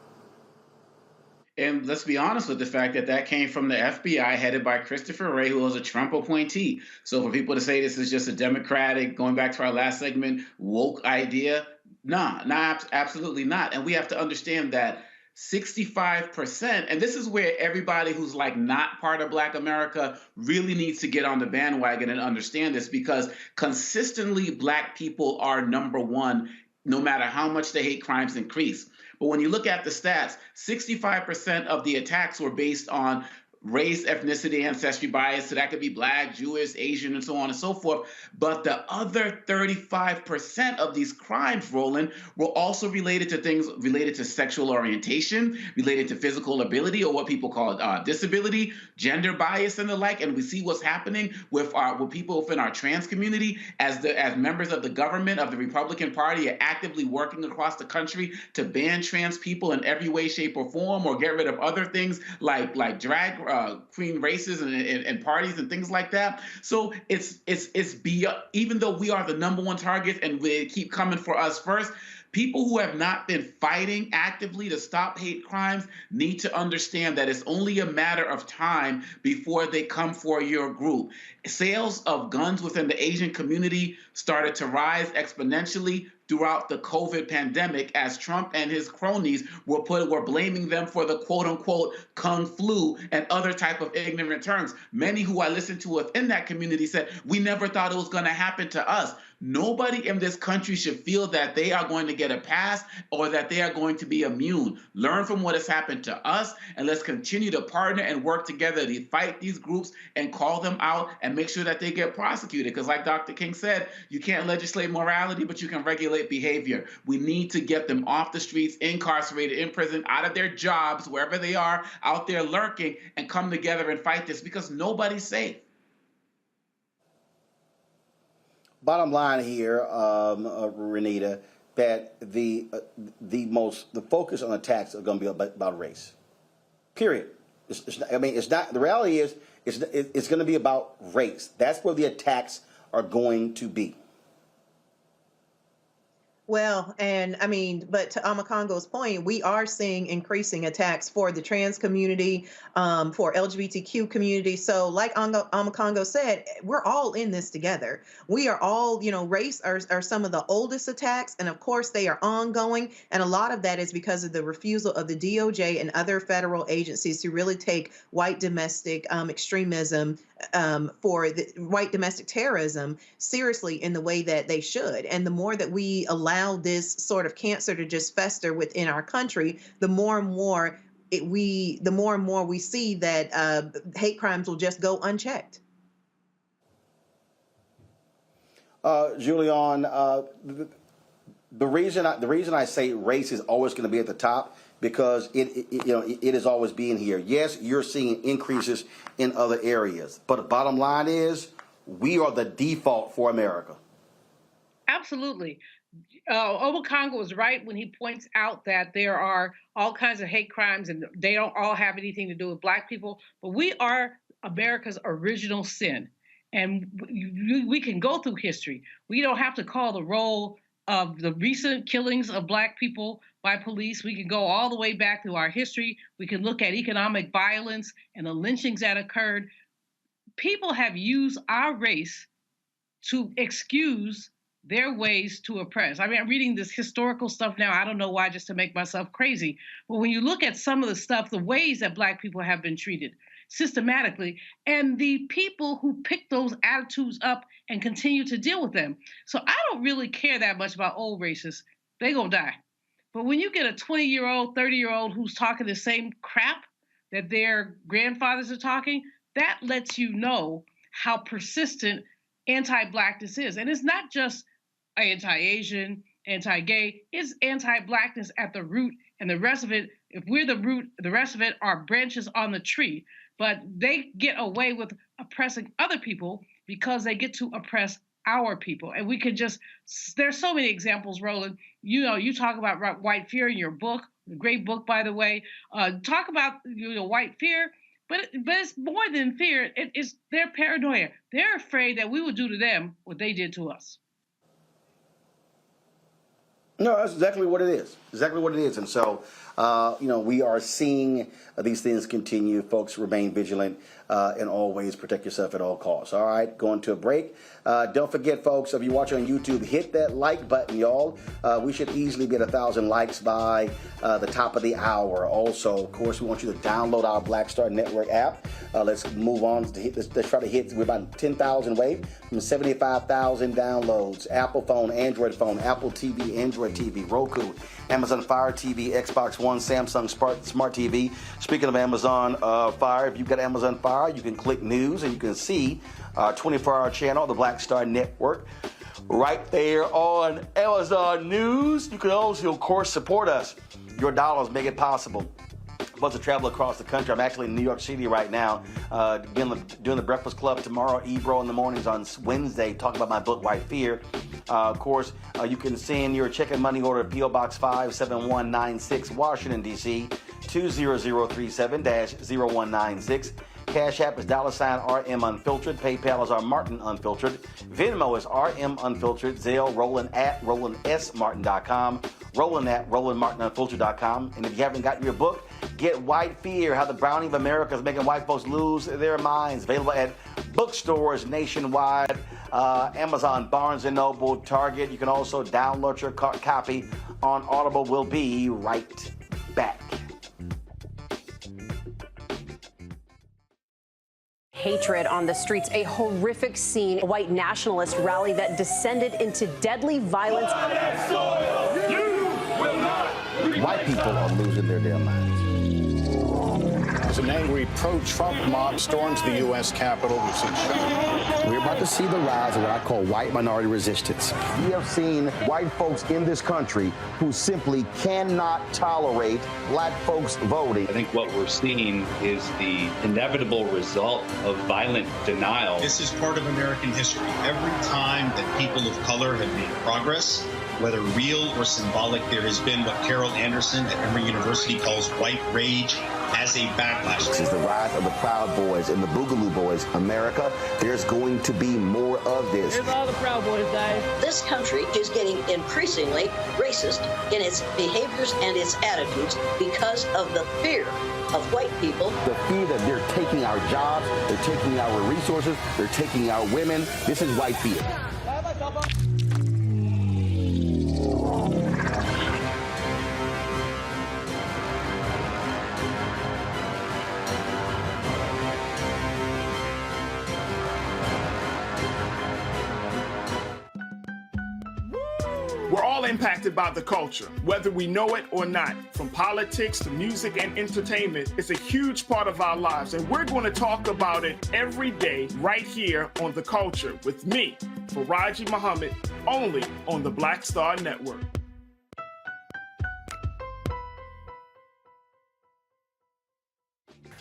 And let's be honest with the fact that came from the FBI headed by Christopher Wray, who was a Trump appointee. So for people to say this is just a Democratic, going back to our last segment, woke idea, Absolutely not. And we have to understand that 65%, and this is where everybody who's like not part of Black America really needs to get on the bandwagon and understand this, because consistently Black people are number one, no matter how much the hate crimes increase. But when you look at the stats, 65% of the attacks were based on race, ethnicity, ancestry bias. So that could be Black, Jewish, Asian, and so on and so forth. But the other 35% of these crimes, Roland, were also related to things related to sexual orientation, related to physical ability, or what people call disability, gender bias, and the like. And we see what's happening with people within our trans community as members of the government of the Republican Party are actively working across the country to ban trans people in every way, shape, or form, or get rid of other things like drag queen races and parties and things like that. So it's beyond, even though we are the number one target and they keep coming for us first, people who have not been fighting actively to stop hate crimes need to understand that it's only a matter of time before they come for your group. Sales of guns within the Asian community started to rise exponentially throughout the COVID pandemic as Trump and his cronies were blaming them for the quote-unquote Kung flu and other type of ignorant terms. Many who I listened to within that community said, we never thought it was going to happen to us. Nobody in this country should feel that they are going to get a pass or that they are going to be immune. Learn from what has happened to us, and let's continue to partner and work together to fight these groups and call them out and make sure that they get prosecuted. Because like Dr. King said, you can't legislate morality, but you can regulate behavior. We need to get them off the streets, incarcerated, in prison, out of their jobs, wherever they are, out there lurking, and come together and fight this, because nobody's safe. Bottom line here, Renita, that the focus on attacks are going to be about race. Period. It's not. The reality is, it's going to be about race. That's where the attacks are going to be. Well, and I mean, but to Amakongo's point, we are seeing increasing attacks for the trans community, for LGBTQ community. So like Amakongo said, we're all in this together. We are all, race are some of the oldest attacks. And of course, they are ongoing. And a lot of that is because of the refusal of the DOJ and other federal agencies to really take white domestic extremism for the white domestic terrorism seriously in the way that they should. And the more that we allow this sort of cancer to just fester within our country, the more and more we see that hate crimes will just go unchecked. Julian, the reason I say race is always going to be at the top, because it is always being here. Yes, you're seeing increases in other areas, but the bottom line is we are the default for America. Absolutely. Obakongo was right when he points out that there are all kinds of hate crimes and they don't all have anything to do with Black people, but we are America's original sin. And we can go through history. We don't have to call the role of the recent killings of Black people by police. We can go all the way back through our history. We can look at economic violence and the lynchings that occurred. People have used our race to excuse their ways to oppress. I mean, I'm reading this historical stuff now. I don't know why, just to make myself crazy. But when you look at some of the stuff, the ways that Black people have been treated systematically, and the people who pick those attitudes up and continue to deal with them. So I don't really care that much about old racists. They gonna die. But when you get a 20-year-old, 30-year-old who's talking the same crap that their grandfathers are talking, that lets you know how persistent anti-Blackness is. And it's not just anti-Asian, anti-gay, it's anti-Blackness at the root, and the rest of it, if we're the root, the rest of it are branches on the tree. But they get away with oppressing other people because they get to oppress our people. And we can just, there's so many examples, Roland. You talk about white fear in your book, a great book, by the way. Talk about white fear, but it's more than fear. It's their paranoia. They're afraid that we will do to them what they did to us. No, that's exactly what it is. Exactly what it is. And so, we are seeing these things continue. Folks, remain vigilant. and always protect yourself at all costs. All right, going to a break. Don't forget, folks, if you're watching on YouTube, hit that like button, y'all. We should easily be at 1,000 likes by the top of the hour. Also, of course, we want you to download our Black Star Network app. Let's move on to hit. Let's try to hit. We're about 10,000 away from 75,000 downloads. Apple phone, Android phone, Apple TV, Android TV, Roku, Amazon Fire TV, Xbox One, Samsung Smart TV. Speaking of Amazon Fire, if you've got Amazon Fire, you can click news and you can see our 24-hour channel, the Black Star Network, right there on Amazon News. You can also, of course, support us. Your dollars make it possible for us to travel across the country. I'm actually in New York City right now, doing the Breakfast Club tomorrow, Ebro in the mornings on Wednesday, talking about my book, White Fear. Of course, you can send your check and money order to P.O. Box 57196, Washington, D.C., 20037-0196. Cash App is $RM Unfiltered. PayPal is R Martin Unfiltered. Venmo is RM Unfiltered. Zelle, Roland at RolandSMartin.com. Roland at RolandMartinUnfiltered.com. And if you haven't gotten your book, get White Fear, How the Browning of America is Making White Folks Lose Their Minds. Available at bookstores nationwide, Amazon, Barnes & Noble, Target. You can also download your copy on Audible. We'll be right back. Hatred on the streets, a horrific scene, a white nationalist rally that descended into deadly violence. White people are losing their damn minds. As an angry pro-Trump mob storms the U.S. Capitol, we've seen shooting. We're about to see the rise of what I call white minority resistance. We have seen white folks in this country who simply cannot tolerate black folks voting. I think what we're seeing is the inevitable result of violent denial. This is part of American history. Every time that people of color have made progress, whether real or symbolic, there has been what Carol Anderson at Emory University calls white rage as a backlash. This is the rise of the Proud Boys and the Boogaloo Boys. America, there's going to be more of this. Here's all the Proud Boys, guys. This country is getting increasingly racist in its behaviors and its attitudes because of the fear of white people. The fear that they're taking our jobs, they're taking our resources, they're taking our women. This is white fear. We're all impacted by the culture, whether we know it or not. From politics to music and entertainment, it's a huge part of our lives, and we're going to talk about it every day right here on The Culture with me, Faraji Muhammad, only on the Black Star Network.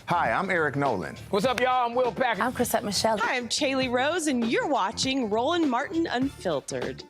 Hi, I'm Eric Nolan. What's up, y'all? I'm Will Packer. I'm Chrisette Michelle. Hi, I'm Chaley Rose, and you're watching Roland Martin Unfiltered.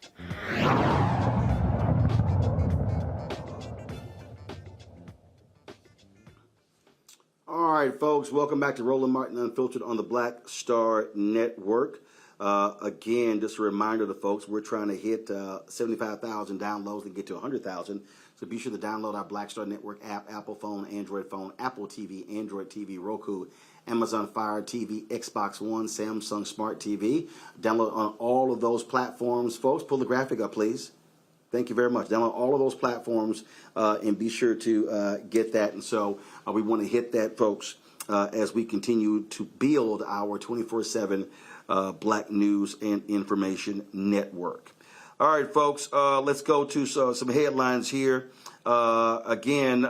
All right, folks, welcome back to Roland Martin Unfiltered on the Black Star Network. Again, just a reminder to folks, we're trying to hit 75,000 downloads and get to 100,000. So be sure to download our Black Star Network app, Apple phone, Android phone, Apple TV, Android TV, Roku, Amazon Fire TV, Xbox One, Samsung Smart TV. Download on all of those platforms. Folks, pull the graphic up, please. Thank you very much. Download all of those platforms and be sure to get that. And so we want to hit that, folks, as we continue to build our 24/7 Black News and Information Network. All right, folks, let's go to some headlines here. In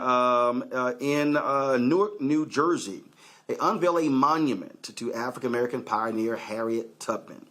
Newark, New Jersey, they unveil a monument to African-American pioneer Harriet Tubman.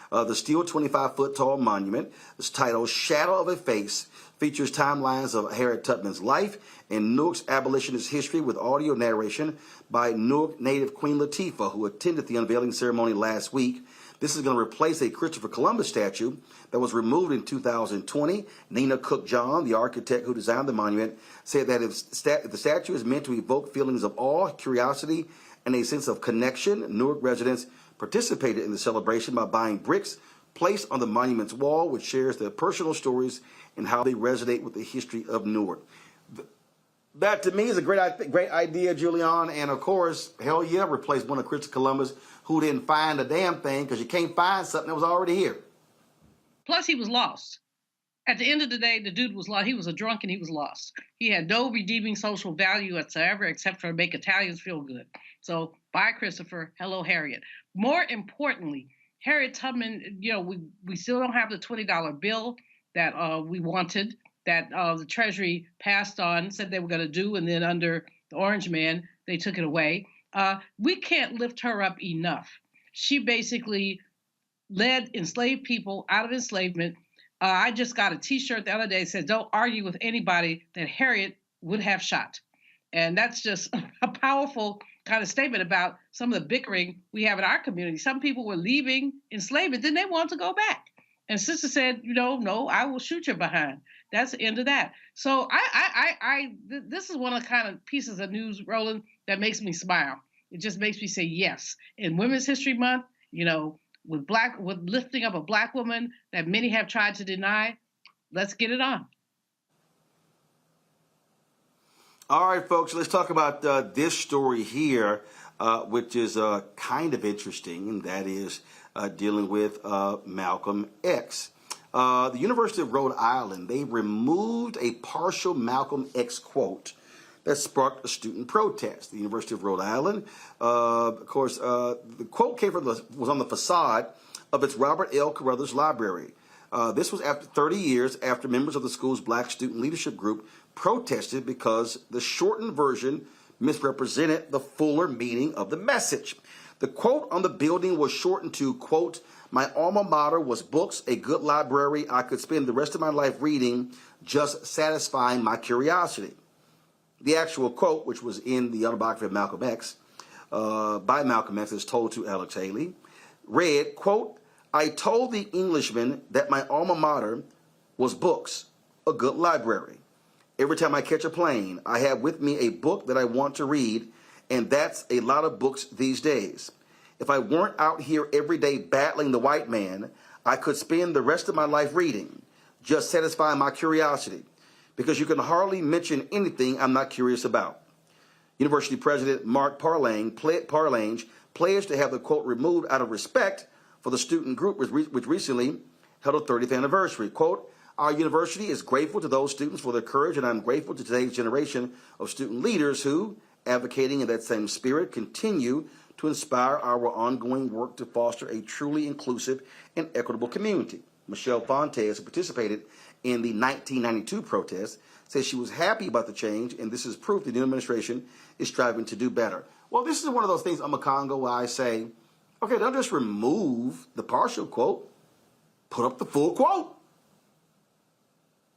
The steel 25-foot-tall monument is titled Shadow of a Face, features timelines of Harriet Tubman's life and Newark's abolitionist history with audio narration by Newark native Queen Latifah, who attended the unveiling ceremony last week. This is going to replace a Christopher Columbus statue that was removed in 2020. Nina Cook-John, the architect who designed the monument, said that if the statue is meant to evoke feelings of awe, curiosity, and a sense of connection, Newark residents participated in the celebration by buying bricks placed on the monument's wall, which shares their personal stories and how they resonate with the history of Newark. That to me is a great idea, Julian. And of course, hell yeah, replace one of Christopher Columbus who didn't find a damn thing, because you can't find something that was already here. Plus, he was lost. At the end of the day, the dude was lost. He was a drunk and he was lost. He had no redeeming social value whatsoever except for make Italians feel good. So bye, Christopher. Hello, Harriet. More importantly, Harriet Tubman, we still don't have the $20 bill that we wanted, that the Treasury passed on, said they were going to do, and then under the Orange Man, they took it away. We can't lift her up enough. She basically led enslaved people out of enslavement. I just got a T-shirt the other day that says, "Don't argue with anybody that Harriet would have shot." And that's just a powerful kind of statement about some of the bickering we have in our community. Some people were leaving enslavement, then they want to go back. And sister said, no, I will shoot your behind. That's the end of that. So this is one of the kind of pieces of news, Roland, that makes me smile. It just makes me say yes. In Women's History Month, with lifting up a Black woman that many have tried to deny, let's get it on. All right, folks, let's talk about this story here, which is kind of interesting, and that is dealing with Malcolm X. The University of Rhode Island, they removed a partial Malcolm X quote that sparked a student protest. The University of Rhode Island, of course, the quote was on the facade of its Robert L. Carruthers Library. This was after 30 years after members of the school's Black student leadership group protested because the shortened version misrepresented the fuller meaning of the message. The quote on the building was shortened to, quote, "My alma mater was books, a good library I could spend the rest of my life reading, just satisfying my curiosity." The actual quote, which was in the autobiography of Malcolm X, by Malcolm X, as told to Alex Haley, read, quote, "I told the Englishman that my alma mater was books, a good library. Every time I catch a plane, I have with me a book that I want to read, and that's a lot of books these days. If I weren't out here every day battling the white man, I could spend the rest of my life reading, just satisfying my curiosity, because you can hardly mention anything I'm not curious about." University President Mark Parlange pledged to have the quote removed out of respect for the student group, which recently held a 30th anniversary. Quote, "Our university is grateful to those students for their courage, and I'm grateful to today's generation of student leaders who, advocating in that same spirit, continue to inspire our ongoing work to foster a truly inclusive and equitable community." Michelle Fontes, who participated in the 1992 protest, says she was happy about the change, and this is proof the new administration is striving to do better. Well, this is one of those things, Amakongo, where I say, okay, don't just remove the partial quote, put up the full quote.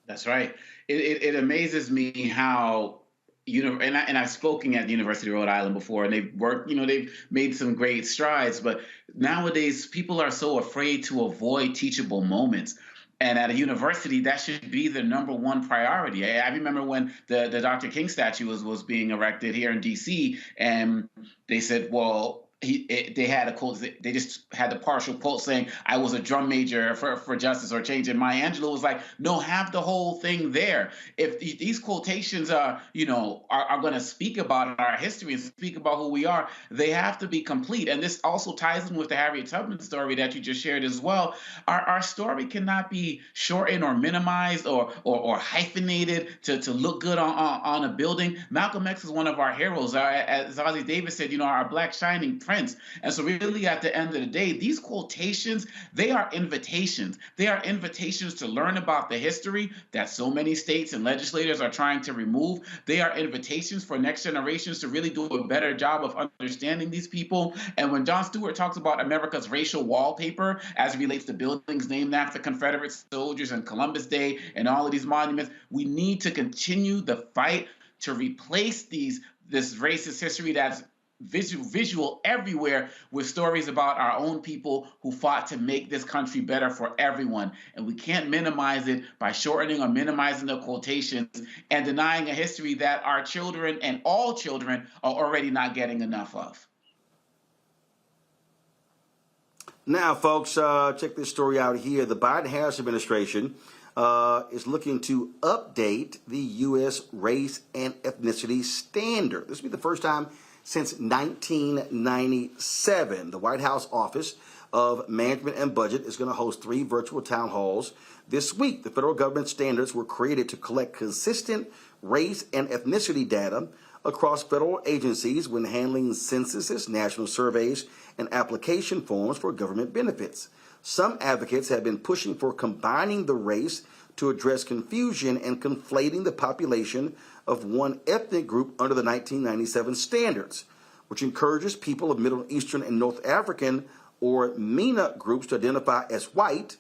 That's right. It amazes me how, and I've spoken at the University of Rhode Island before, and they've worked, they've made some great strides, but nowadays people are so afraid to avoid teachable moments. And at a university, that should be the number one priority. I remember when the Dr. King statue was being erected here in D.C., and they said, well, they had a quote. They just had the partial quote saying, "I was a drum major for justice or change." And Maya Angelou was like, "No, have the whole thing there. If these quotations are going to speak about our history and speak about who we are, they have to be complete." And this also ties in with the Harriet Tubman story that you just shared as well. Our story cannot be shortened or minimized or hyphenated to look good on a building. Malcolm X is one of our heroes. As Ozzie Davis said, our Black shining prince. And so really at the end of the day, these quotations, they are invitations. They are invitations to learn about the history that so many states and legislators are trying to remove. They are invitations for next generations to really do a better job of understanding these people. And when Jon Stewart talks about America's racial wallpaper as it relates to buildings named after Confederate soldiers and Columbus Day and all of these monuments, we need to continue the fight to replace this racist history that's visual everywhere with stories about our own people who fought to make this country better for everyone. And we can't minimize it by shortening or minimizing the quotations and denying a history that our children and all children are already not getting enough of. Now, folks, check this story out here. The Biden-Harris administration is looking to update the U.S. race and ethnicity standard. This will be the first time since 1997. The White House Office of Management and Budget is going to host 3 virtual town halls this week. The federal government standards were created to collect consistent race and ethnicity data across federal agencies when handling censuses, national surveys, and application forms for government benefits. Some advocates have been pushing for combining the race to address confusion and conflating the population of one ethnic group under the 1997 standards, which encourages people of Middle Eastern and North African or MENA groups to identify as white.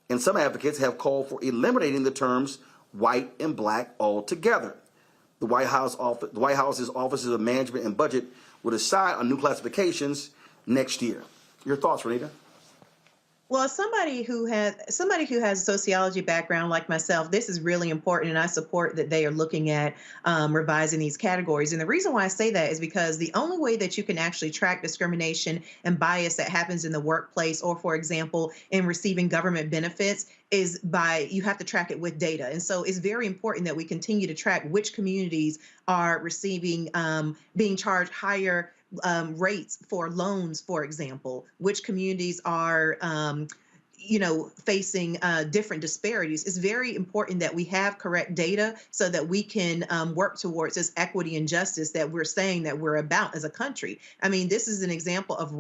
And some advocates have called for eliminating the terms white and black altogether. The White House's Offices of Management and Budget will decide on new classifications next year. Your thoughts, Renita? Well, as somebody who has a sociology background like myself, this is really important, and I support that they are looking at revising these categories. And the reason why I say that is because the only way that you can actually track discrimination and bias that happens in the workplace, or, for example, in receiving government benefits, is you have to track it with data. And so it's very important that we continue to track which communities are receiving, being charged higher rates for loans, for example, which communities are, facing different disparities. It's very important that we have correct data so that we can work towards this equity and justice that we're saying that we're about as a country. I mean, this is an example of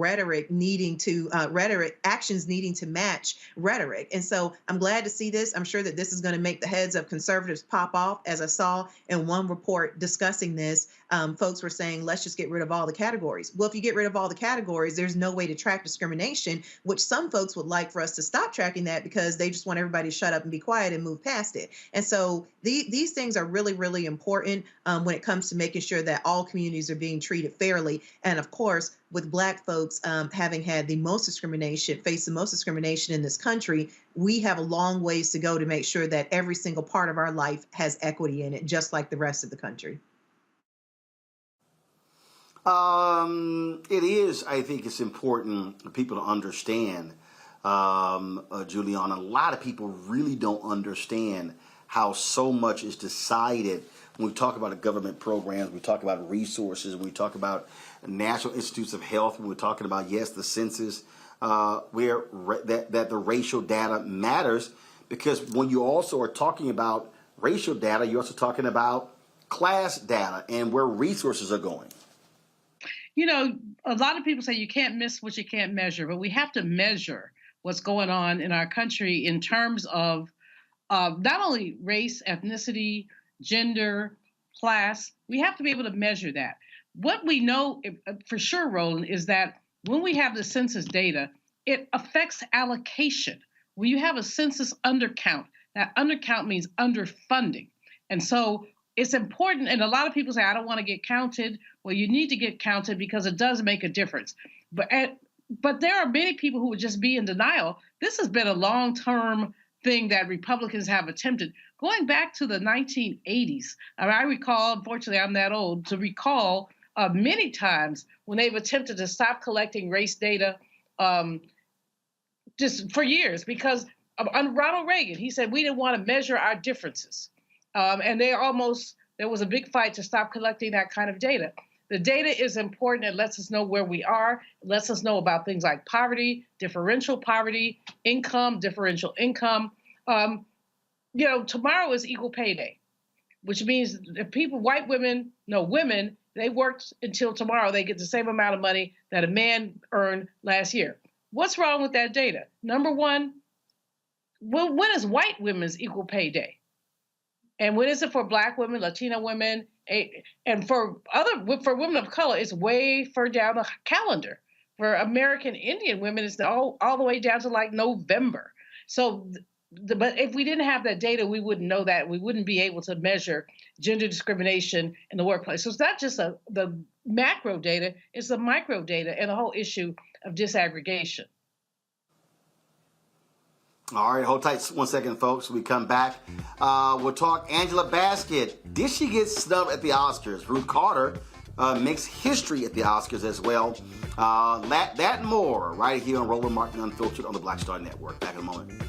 actions needing to match rhetoric. And so I'm glad to see this. I'm sure that this is going to make the heads of conservatives pop off. As I saw in one report discussing this, folks were saying, let's just get rid of all the categories. Well, if you get rid of all the categories, there's no way to track discrimination, which some folks would like for us to stop tracking that because they just want everybody to shut up and be quiet and move past it. And so these things are really, really important when it comes to making sure that all communities are being treated fairly. And of course, with Black folks having had faced the most discrimination in this country, we have a long ways to go to make sure that every single part of our life has equity in it, just like the rest of the country. It is, I think it's important for people to understand, Juliana, a lot of people really don't understand how so much is decided when we talk about government programs, we talk about resources, when we talk about National Institutes of Health, when we're talking about, yes, the census, that the racial data matters, because when you also are talking about racial data, you're also talking about class data and where resources are going. You know, a lot of people say you can't miss what you can't measure, but we have to measure what's going on in our country in terms of not only race, ethnicity, gender, class. We have to be able to measure that. What we know for sure, Roland, is that when we have the census data, it affects allocation. When you have a census undercount, that undercount means underfunding. And so it's important, and a lot of people say, I don't want to get counted. Well, you need to get counted because it does make a difference. But there are many people who would just be in denial. This has been a long-term thing that Republicans have attempted. Going back to the 1980s, I recall, unfortunately I'm that old, to recall many times when they've attempted to stop collecting race data just for years, because under Ronald Reagan, he said we didn't want to measure our differences. And there was a big fight to stop collecting that kind of data. The data is important. It lets us know where we are. It lets us know about things like poverty, differential poverty, income, differential income. Tomorrow is Equal Pay Day, which means if women, they worked until tomorrow, they get the same amount of money that a man earned last year. What's wrong with that data? Number one, when is white women's Equal Pay Day? And when is it for Black women, Latina women, and for women of color? It's way further down the calendar. For American Indian women, it's all the way down to like November. So, but if we didn't have that data, we wouldn't know that. We wouldn't be able to measure gender discrimination in the workplace. So it's not just the macro data; it's the micro data and the whole issue of disaggregation. All right, hold tight 1 second, folks. When we come back, we'll talk Angela Bassett. Did she get snubbed at the Oscars? Ruth Carter makes history at the Oscars as well. That and more right here on Roland Martin Unfiltered on the Black Star Network. Back in a moment.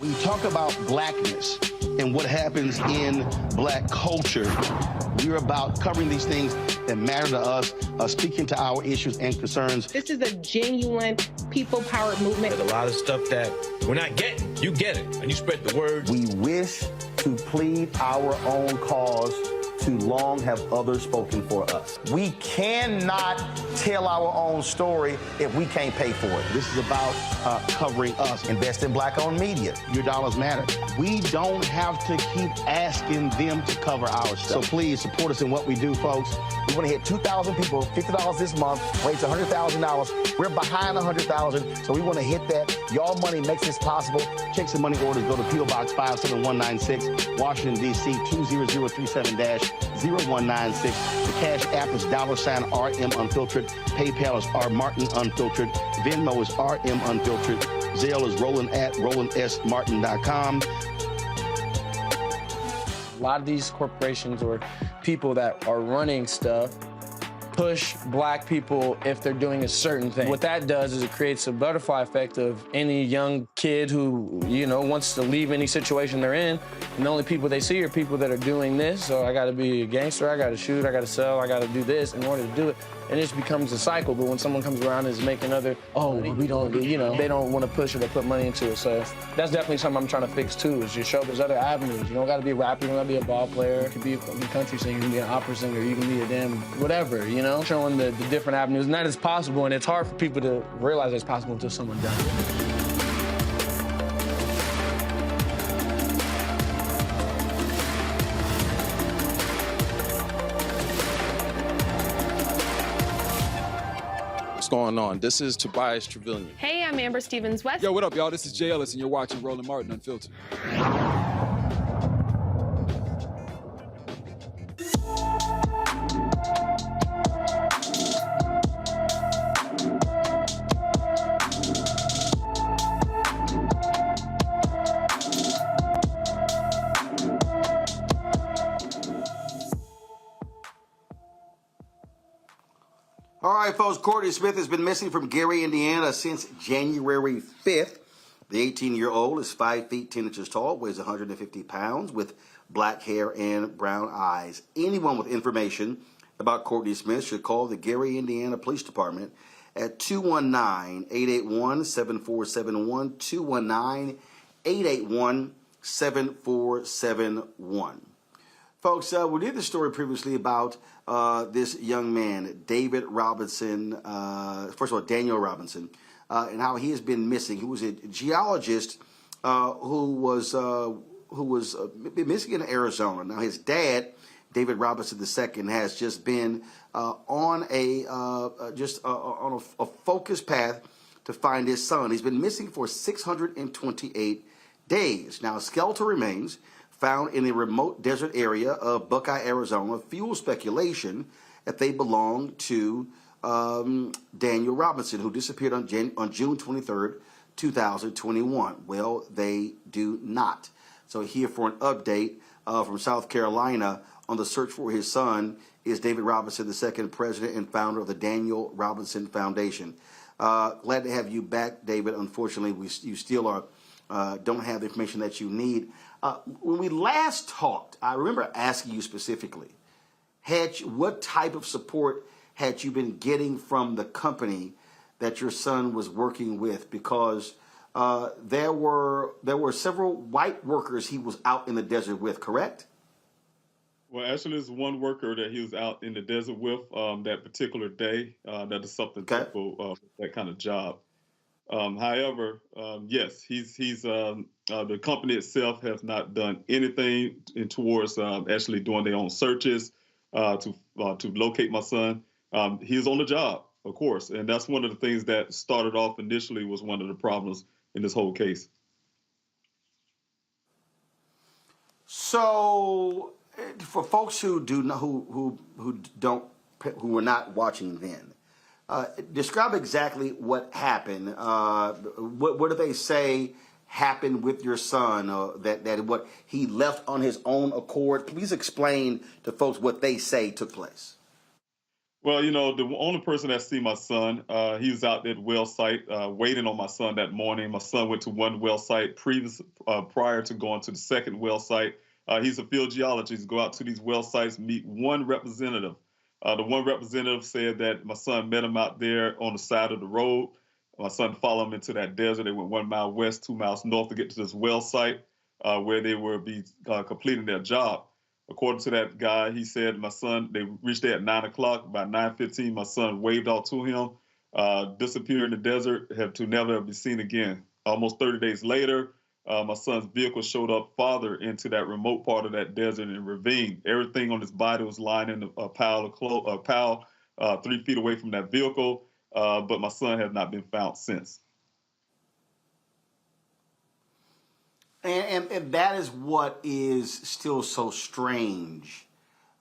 When you talk about blackness and what happens in black culture, we're about covering these things that matter to us, speaking to our issues and concerns. This is a genuine people-powered movement. There's a lot of stuff that we're not getting. You get it, and you spread the word. We wish to plead our own cause. Too long have others spoken for us. We cannot tell our own story if we can't pay for it. This is about covering us. Invest in black-owned media. Your dollars matter. We don't have to keep asking them to cover our stuff. So please support us in what we do, folks. We want to hit 2,000 people, $50 this month, raise $100,000. We're behind 100,000, so we want to hit that. Y'all money makes this possible. Checks and money orders go to P.O. Box 57196, Washington, D.C. 20037-0196. The Cash App is $RM Unfiltered. PayPal is R Martin Unfiltered. Venmo is RM Unfiltered. Zelle is Roland at RolandSMartin.com. A lot of these corporations or people that are running stuff push black people if they're doing a certain thing. What that does is it creates a butterfly effect of any young kid who, you know, wants to leave any situation they're in, and the only people they see are people that are doing this. So I gotta be a gangster, I gotta shoot, I gotta sell, I gotta do this in order to do it. And it just becomes a cycle. But when someone comes around and is making other, we don't, you know, they don't want to push it or put money into it. So that's definitely something I'm trying to fix too, is just show there's other avenues. You don't gotta be a rapper, you don't gotta be a ball player, you can be a country singer, you can be an opera singer, you can be a damn whatever, you know? Showing the different avenues, and that is possible, and it's hard for people to realize it's possible until someone does it. What's going on? This is Tobias Trevelyan. Hey, I'm Amber Stevens-West. Yo, what up, y'all? This is Jay Ellis, and you're watching Roland Martin Unfiltered. All right, folks, Courtney Smith has been missing from Gary, Indiana since January 5th. The 18-year-old is 5 feet 10 inches tall, weighs 150 pounds, with black hair and brown eyes. Anyone with information about Courtney Smith should call the Gary, Indiana Police Department at 219-881-7471, 219-881-7471. Folks, we did this story previously about this young man, David Robinson, first of all, Daniel Robinson, and how he has been missing. He was a geologist who was missing in Arizona. Now, his dad, David Robinson II, has just been on a focused path to find his son. He's been missing for 628 days. Now, skeletal remains found in a remote desert area of Buckeye, Arizona, fuel speculation that they belong to Daniel Robinson, who disappeared on June 23rd, 2021. Well, they do not. So here for an update from South Carolina on the search for his son is David Robinson II, president and founder of the Daniel Robinson Foundation. Glad to have you back, David. Unfortunately, you still are don't have the information that you need. When we last talked, I remember asking you specifically, what type of support had you been getting from the company that your son was working with? Because there were several white workers he was out in the desert with, correct? Well, actually, there's one worker that he was out in the desert with that particular day. That is something typical that kind of job. However, yes, he's the company itself has not done anything towards actually doing their own searches to locate my son. He's on the job, of course, and that's one of the things that started off initially was one of the problems in this whole case. So, for folks who were not watching then. Describe exactly what happened. What do they say happened with your son? That what he left on his own accord? Please explain to folks what they say took place. Well, the only person that see my son, he was out at well site waiting on my son that morning. My son went to one well site prior to going to the second well site. He's a field geologist. Go out to these well sites, meet one representative. The one representative said that my son met him out there on the side of the road. My son followed him into that desert. They went 1 mile west, 2 miles north to get to this well site where they will be completing their job. According to that guy, he said my son, they reached there at 9 o'clock. By 9:15, my son waved out to him, disappeared in the desert, have to never be seen again. Almost 30 days later, my son's vehicle showed up farther into that remote part of that desert and ravine. Everything on his body was lying in a pile 3 feet away from that vehicle, but my son has not been found since. And that is what is still so strange,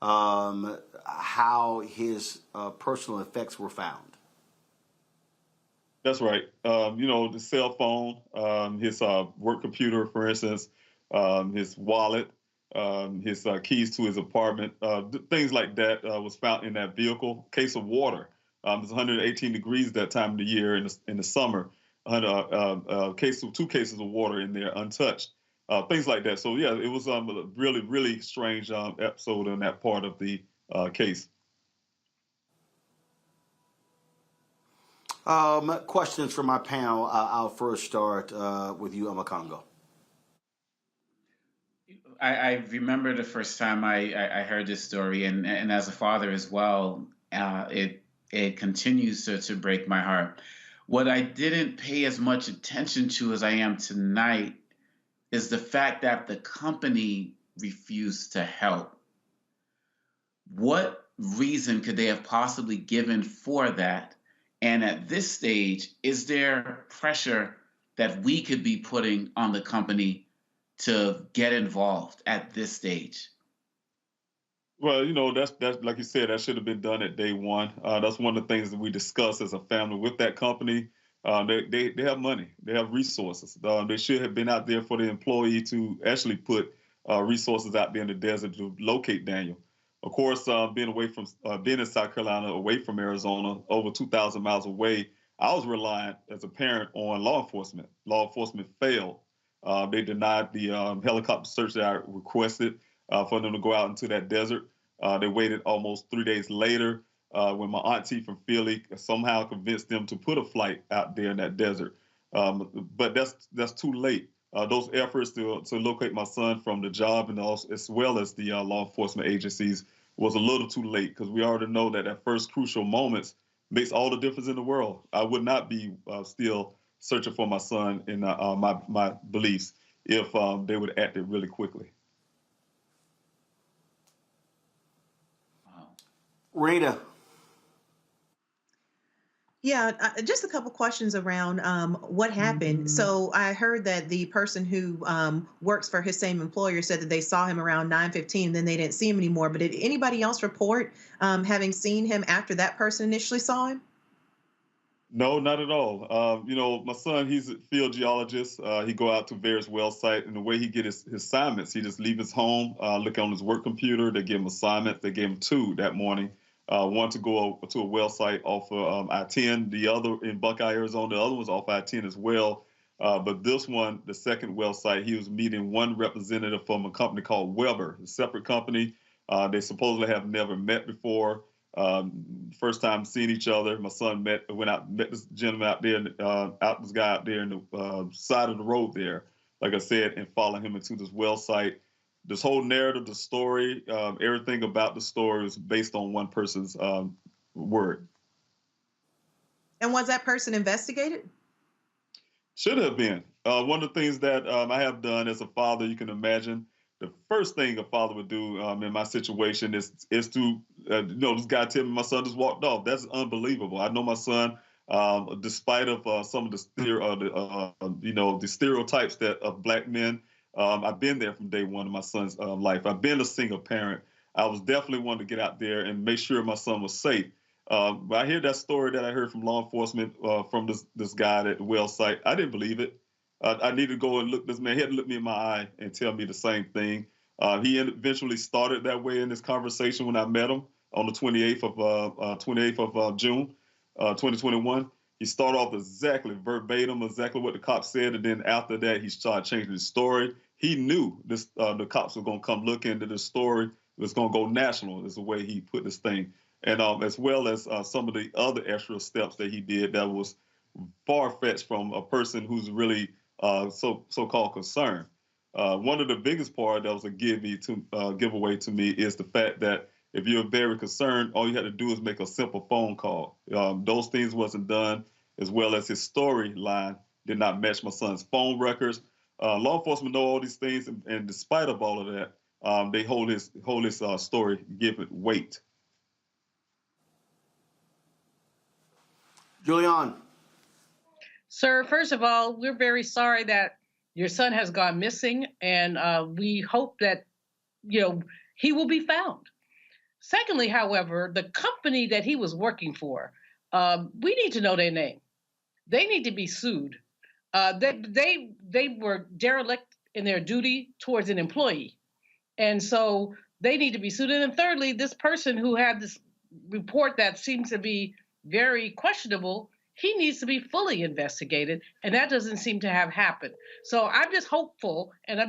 how his personal effects were found. That's right. The cell phone, his work computer, for instance, his wallet, his keys to his apartment, things like that was found in that vehicle. Case of water. It's 118 degrees that time of the year in the summer. Two cases of water in there untouched. Things like that. So, yeah, it was a really, really strange episode in that part of the case. Questions from my panel. I'll first start with you, Amakongo. I remember the first time I heard this story, and as a father as well, it continues to break my heart. What I didn't pay as much attention to as I am tonight is the fact that the company refused to help. What reason could they have possibly given for that? And at this stage, is there pressure that we could be putting on the company to get involved at this stage? Well, that's like you said, that should have been done at day one. That's one of the things that we discuss as a family with that company. They have money, they have resources. They should have been out there for the employee to actually put resources out there in the desert to locate Daniel. Of course, being in South Carolina, away from Arizona, over 2,000 miles away, I was reliant as a parent on law enforcement. Law enforcement failed. They denied the helicopter search that I requested for them to go out into that desert. They waited almost 3 days later when my auntie from Philly somehow convinced them to put a flight out there in that desert. But that's too late. Those efforts to locate my son from the job and also, as well as the law enforcement agencies was a little too late, because we already know that first crucial moments makes all the difference in the world. I would not be still searching for my son in my beliefs if they would have acted really quickly. Rita. Yeah, just a couple questions around what happened. So I heard that the person who works for his same employer said that they saw him around 9:15, then they didn't see him anymore. But did anybody else report having seen him after that person initially saw him? No, not at all. My son, he's a field geologist. He go out to various well sites, and the way he get his assignments, he just leave his home, look on his work computer. They give him assignments. They gave him 2 that morning. One to go to a well site off of I-10, the other in Buckeye, Arizona. The other one's off I-10 as well. But this one, the second well site, he was meeting one representative from a company called Weber, a separate company. They supposedly have never met before. First time seeing each other. My son met this gentleman out there, this guy out there in the side of the road there, like I said, and following him into this well site. This whole narrative, the story, everything about the story is based on one person's word. And was that person investigated? Should have been. One of the things that I have done as a father, you can imagine, the first thing a father would do in my situation is to, this guy tell me my son just walked off. That's unbelievable. I know my son, despite of some of the stereotypes of Black men. I've been there from day one of my son's life. I've been a single parent. I was definitely one to get out there and make sure my son was safe. But I hear that story that I heard from law enforcement from this guy at the well site. I didn't believe it. I needed to go and look this man. He had to look me in my eye and tell me the same thing. He eventually started that way in this conversation when I met him. on the 28th of June, 2021. He started off exactly verbatim, exactly what the cops said, and then after that, he started changing his story. He knew this the cops were going to come look into this story. It was going to go national, is the way he put this thing. And as well as some of the other extra steps that he did that was far-fetched from a person who's really so-called concerned. One of the biggest part that was a giveaway to me is the fact that if you're very concerned, all you had to do is make a simple phone call. Those things wasn't done, as well as his storyline did not match my son's phone records. Law enforcement know all these things, and despite of all of that, they hold his story, give it weight. Julian. Sir, first of all, we're very sorry that your son has gone missing, and we hope that, he will be found. Secondly, however, the company that he was working for, we need to know their name. They need to be sued. They were derelict in their duty towards an employee. And so they need to be sued. And then thirdly, this person who had this report that seems to be very questionable, he needs to be fully investigated, and that doesn't seem to have happened. So I'm just hopeful, and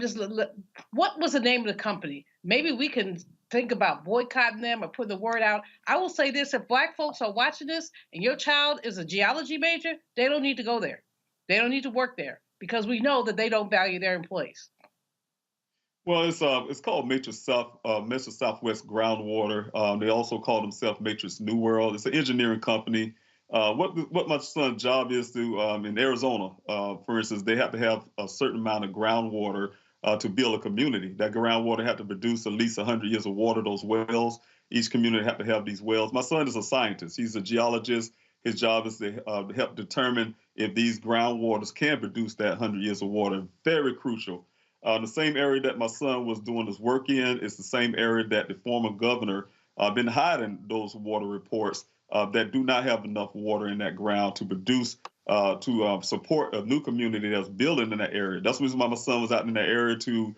what was the name of the company? Maybe we can think about boycotting them or putting the word out. I will say this, if Black folks are watching this and your child is a geology major, they don't need to go there. They don't need to work there, because we know that they don't value their employees. Well, it's called Matrix Southwest Groundwater. They also call themselves Matrix New World. It's an engineering company. What my son's job is to, in Arizona, for instance, they have to have a certain amount of groundwater to build a community. That groundwater have to produce at least 100 years of water, those wells. Each community have to have these wells. My son is a scientist. He's a geologist. His job is to help determine if these groundwaters can produce that 100 years of water. Very crucial. The same area that my son was doing his work in is the same area that the former governor been hiding those water reports that do not have enough water in that ground to produce, to support a new community that's building in that area. That's the reason why my son was out in that area to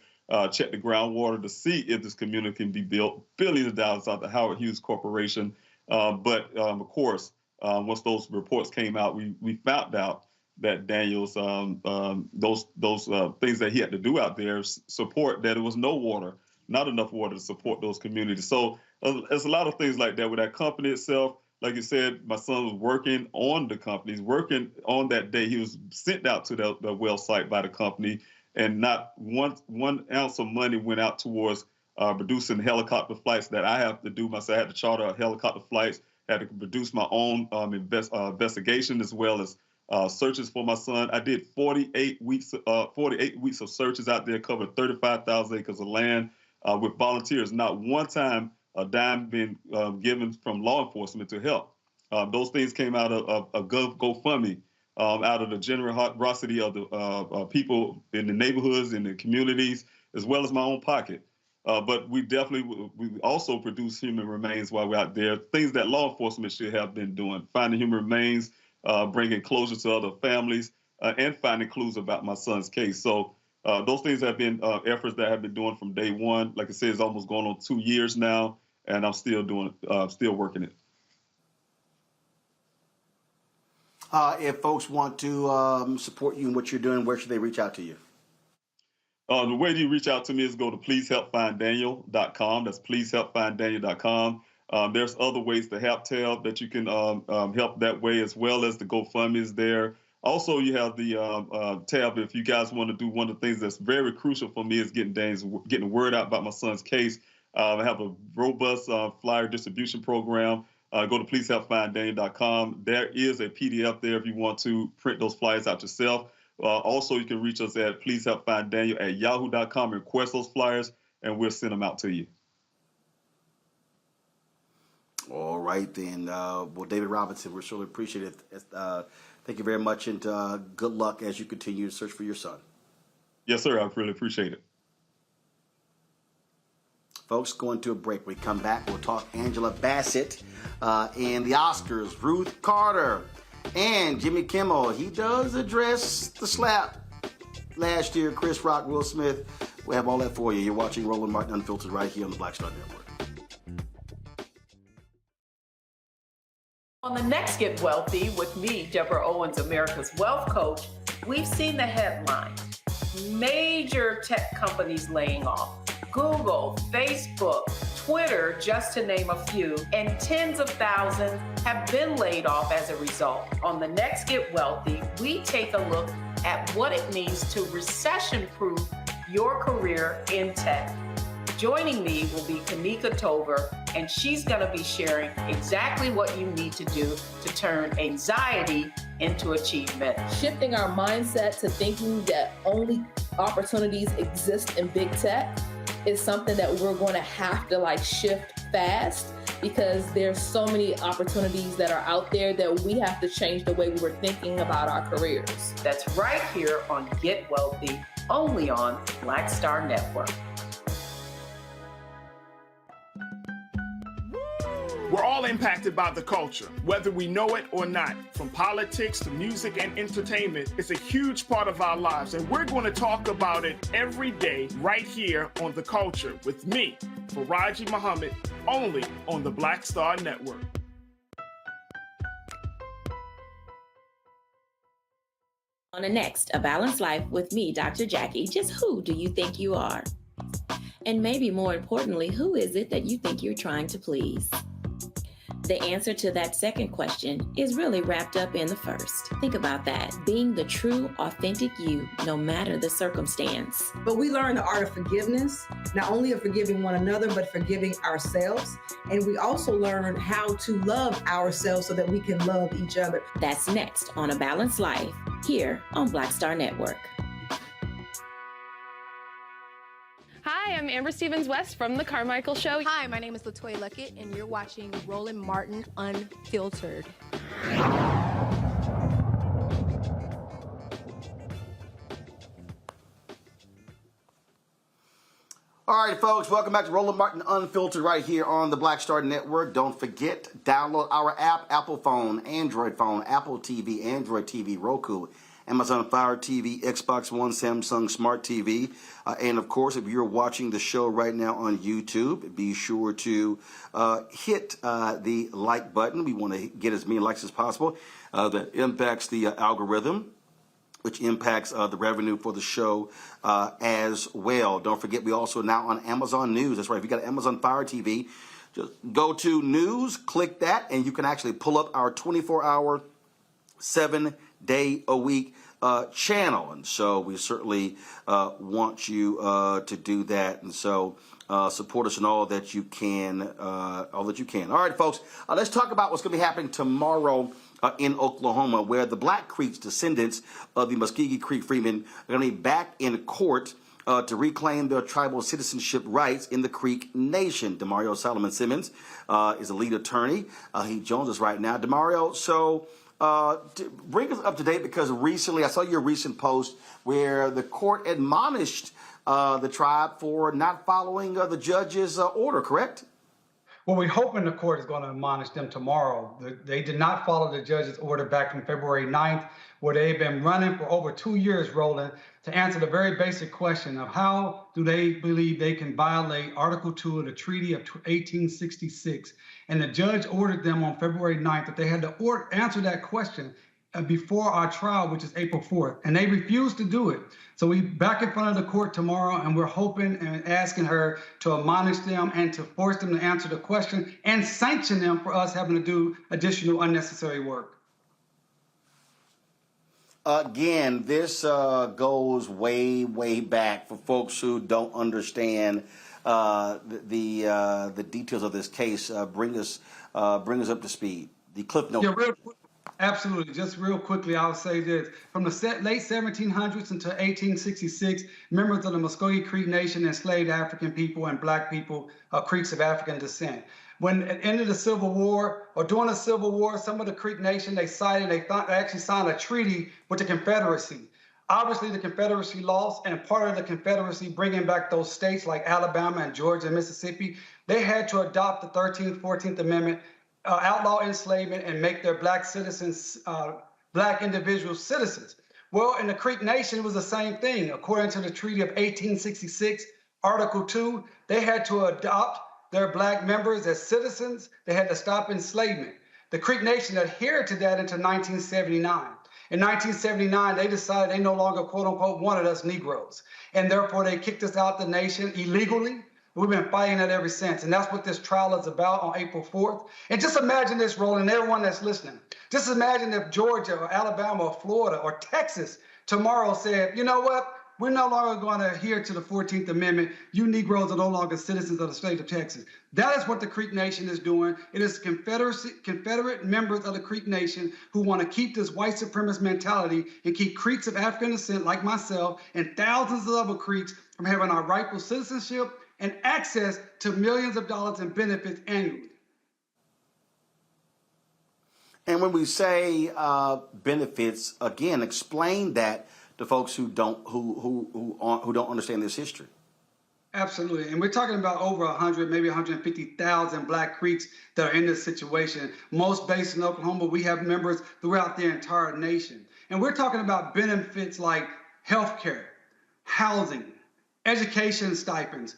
check the groundwater to see if this community can be built. Billions of dollars out the Howard Hughes Corporation. But of course, once those reports came out, we found out that Daniel's those things that he had to do out there support that there was no water, not enough water to support those communities. So there's a lot of things like that with that company itself. Like you said, my son was working on the company. He's working on that day. He was sent out to the well site by the company, and not one ounce of money went out towards producing helicopter flights that I have to do myself. I had to charter helicopter flights, had to produce my own investigation as well as searches for my son. I did 48 weeks of searches out there, covered 35,000 acres of land with volunteers. Not one time a dime been given from law enforcement to help. Those things came out of a GoFundMe, out of the generosity of the people in the neighborhoods, in the communities, as well as my own pocket. But we also produce human remains while we're out there, things that law enforcement should have been doing, finding human remains, bringing closure to other families, and finding clues about my son's case. So those things have been efforts that I have been doing from day one. Like I said, it's almost going on 2 years now, and I'm still doing it, still working it. If folks want to support you in what you're doing, where should they reach out to you? The way you reach out to me is go to pleasehelpfinddaniel.com. That's pleasehelpfinddaniel.com. There's other ways to help that you can help that way, as well as the GoFundMe is there. Also, you have the tab if you guys want to do one of the things that's very crucial for me is getting the word out about my son's case. I have a robust flyer distribution program. Go to pleasehelpfinddaniel.com. There is a PDF there if you want to print those flyers out yourself. Also, you can reach us at pleasehelpfinddaniel@yahoo.com and request those flyers, and we'll send them out to you. All right, then. Well, David Robinson, we surely appreciate it. Thank you very much, and good luck as you continue to search for your son. Yes, sir. I really appreciate it. Folks, going to a break. We come back, we'll talk Angela Bassett and the Oscars, Ruth Carter, and Jimmy Kimmel. He does address the slap last year, Chris Rock, Will Smith. We have all that for you. You're watching Roland Martin Unfiltered right here on the Black Star Network. the next Get Wealthy with me, Deborah Owens, America's Wealth Coach, we've seen the headlines. Major tech companies laying off. Google, Facebook, Twitter, just to name a few, and tens of thousands have been laid off as a result. On the next Get Wealthy, we take a look at what it means to recession-proof your career in tech. Joining me will be Kanika Tover, and she's going to be sharing exactly what you need to do to turn anxiety into achievement. Shifting our mindset to thinking that only opportunities exist in big tech is something that we're going to have to shift fast, because there's so many opportunities that are out there that we have to change the way we were thinking about our careers. That's right here on Get Wealthy, only on Black Star Network. We're all impacted by the culture, whether we know it or not. From politics to music and entertainment, it's a huge part of our lives, and we're going to talk about it every day right here on The Culture with me, Faraji Muhammad, only on the Black Star Network. On the next, A Balanced Life with me, Dr. Jackie, just who do you think you are? And maybe more importantly, who is it that you think you're trying to please? The answer to that second question is really wrapped up in the first. Think about that. Being the true, authentic you, no matter the circumstance. But we learn the art of forgiveness, not only of forgiving one another, but forgiving ourselves. And we also learn how to love ourselves so that we can love each other. That's next on A Balanced Life, here on Black Star Network. Hi, I'm Amber Stevens-West from The Carmichael Show. Hi, my name is LaToya Luckett, and you're watching Roland Martin Unfiltered. All right, folks, welcome back to Roland Martin Unfiltered right here on the Black Star Network. Don't forget, download our app, Apple phone, Android phone, Apple TV, Android TV, Roku, Amazon Fire TV, Xbox One, Samsung Smart TV. And, of course, if you're watching the show right now on YouTube, be sure to hit the like button. We want to get as many likes as possible. That impacts the algorithm, which impacts the revenue for the show as well. Don't forget, we also now on Amazon News. That's right. If you got Amazon Fire TV, just go to News, click that, and you can actually pull up our 24-hour, 7-day-a-week channel. And so we certainly want you to do that. And so support us in all that you can. All right, folks, let's talk about what's going to be happening tomorrow in Oklahoma, where the Black Creek's descendants of the Muskogee Creek Freemen are going to be back in court to reclaim their tribal citizenship rights in the Creek Nation. Demario Solomon Simmons is the lead attorney. He joins us right now. Demario, so bring us up to date, because recently I saw your recent post where the court admonished the tribe for not following the judge's order, correct? Well, we're hoping the court is going to admonish them tomorrow. They did not follow the judge's order back from February 9th, where they've been running for over 2 years, Roland, to answer the very basic question of how do they believe they can violate Article 2 of the Treaty of 1866. And the judge ordered them on February 9th that they had to answer that question before our trial, which is April 4th. And they refused to do it. So we back in front of the court tomorrow, and we're hoping and asking her to admonish them and to force them to answer the question and sanction them for us having to do additional unnecessary work. Again, this goes way, way back for folks who don't understand the details of this case. Bring us up to speed. The Cliff Notes. Yeah, absolutely. Just real quickly, I'll say this. From the late 1700s until 1866, members of the Muskogee Creek Nation enslaved African people and Black people, Creeks of African descent. When at the end of the Civil War, or during the Civil War, some of the Creek Nation, they actually signed a treaty with the Confederacy. Obviously, the Confederacy lost, and part of the Confederacy bringing back those states like Alabama and Georgia and Mississippi, they had to adopt the 13th, 14th Amendment, outlaw enslavement, and make their Black citizens, Black individuals citizens. Well, in the Creek Nation, it was the same thing. According to the Treaty of 1866, Article 2, they had to adopt their Black members as citizens. They had to stop enslavement. The Creek Nation adhered to that until 1979. In 1979, they decided they no longer, quote unquote, wanted us Negroes. And therefore, they kicked us out the nation illegally. We've been fighting that ever since. And that's what this trial is about on April 4th. And just imagine this, Roland, everyone that's listening. Just imagine if Georgia or Alabama or Florida or Texas tomorrow said, you know what? We're no longer going to adhere to the 14th Amendment. You Negroes are no longer citizens of the state of Texas. That is what the Creek Nation is doing. It is Confederate members of the Creek Nation who want to keep this white supremacist mentality and keep Creeks of African descent like myself and thousands of other Creeks from having our rightful citizenship and access to millions of dollars in benefits annually. And when we say benefits, again, explain that to folks who don't understand this history. Absolutely. And we're talking about over 100, maybe 150,000 Black Creeks that are in this situation. Most based in Oklahoma. We have members throughout the entire nation. And we're talking about benefits like health care, housing, education stipends,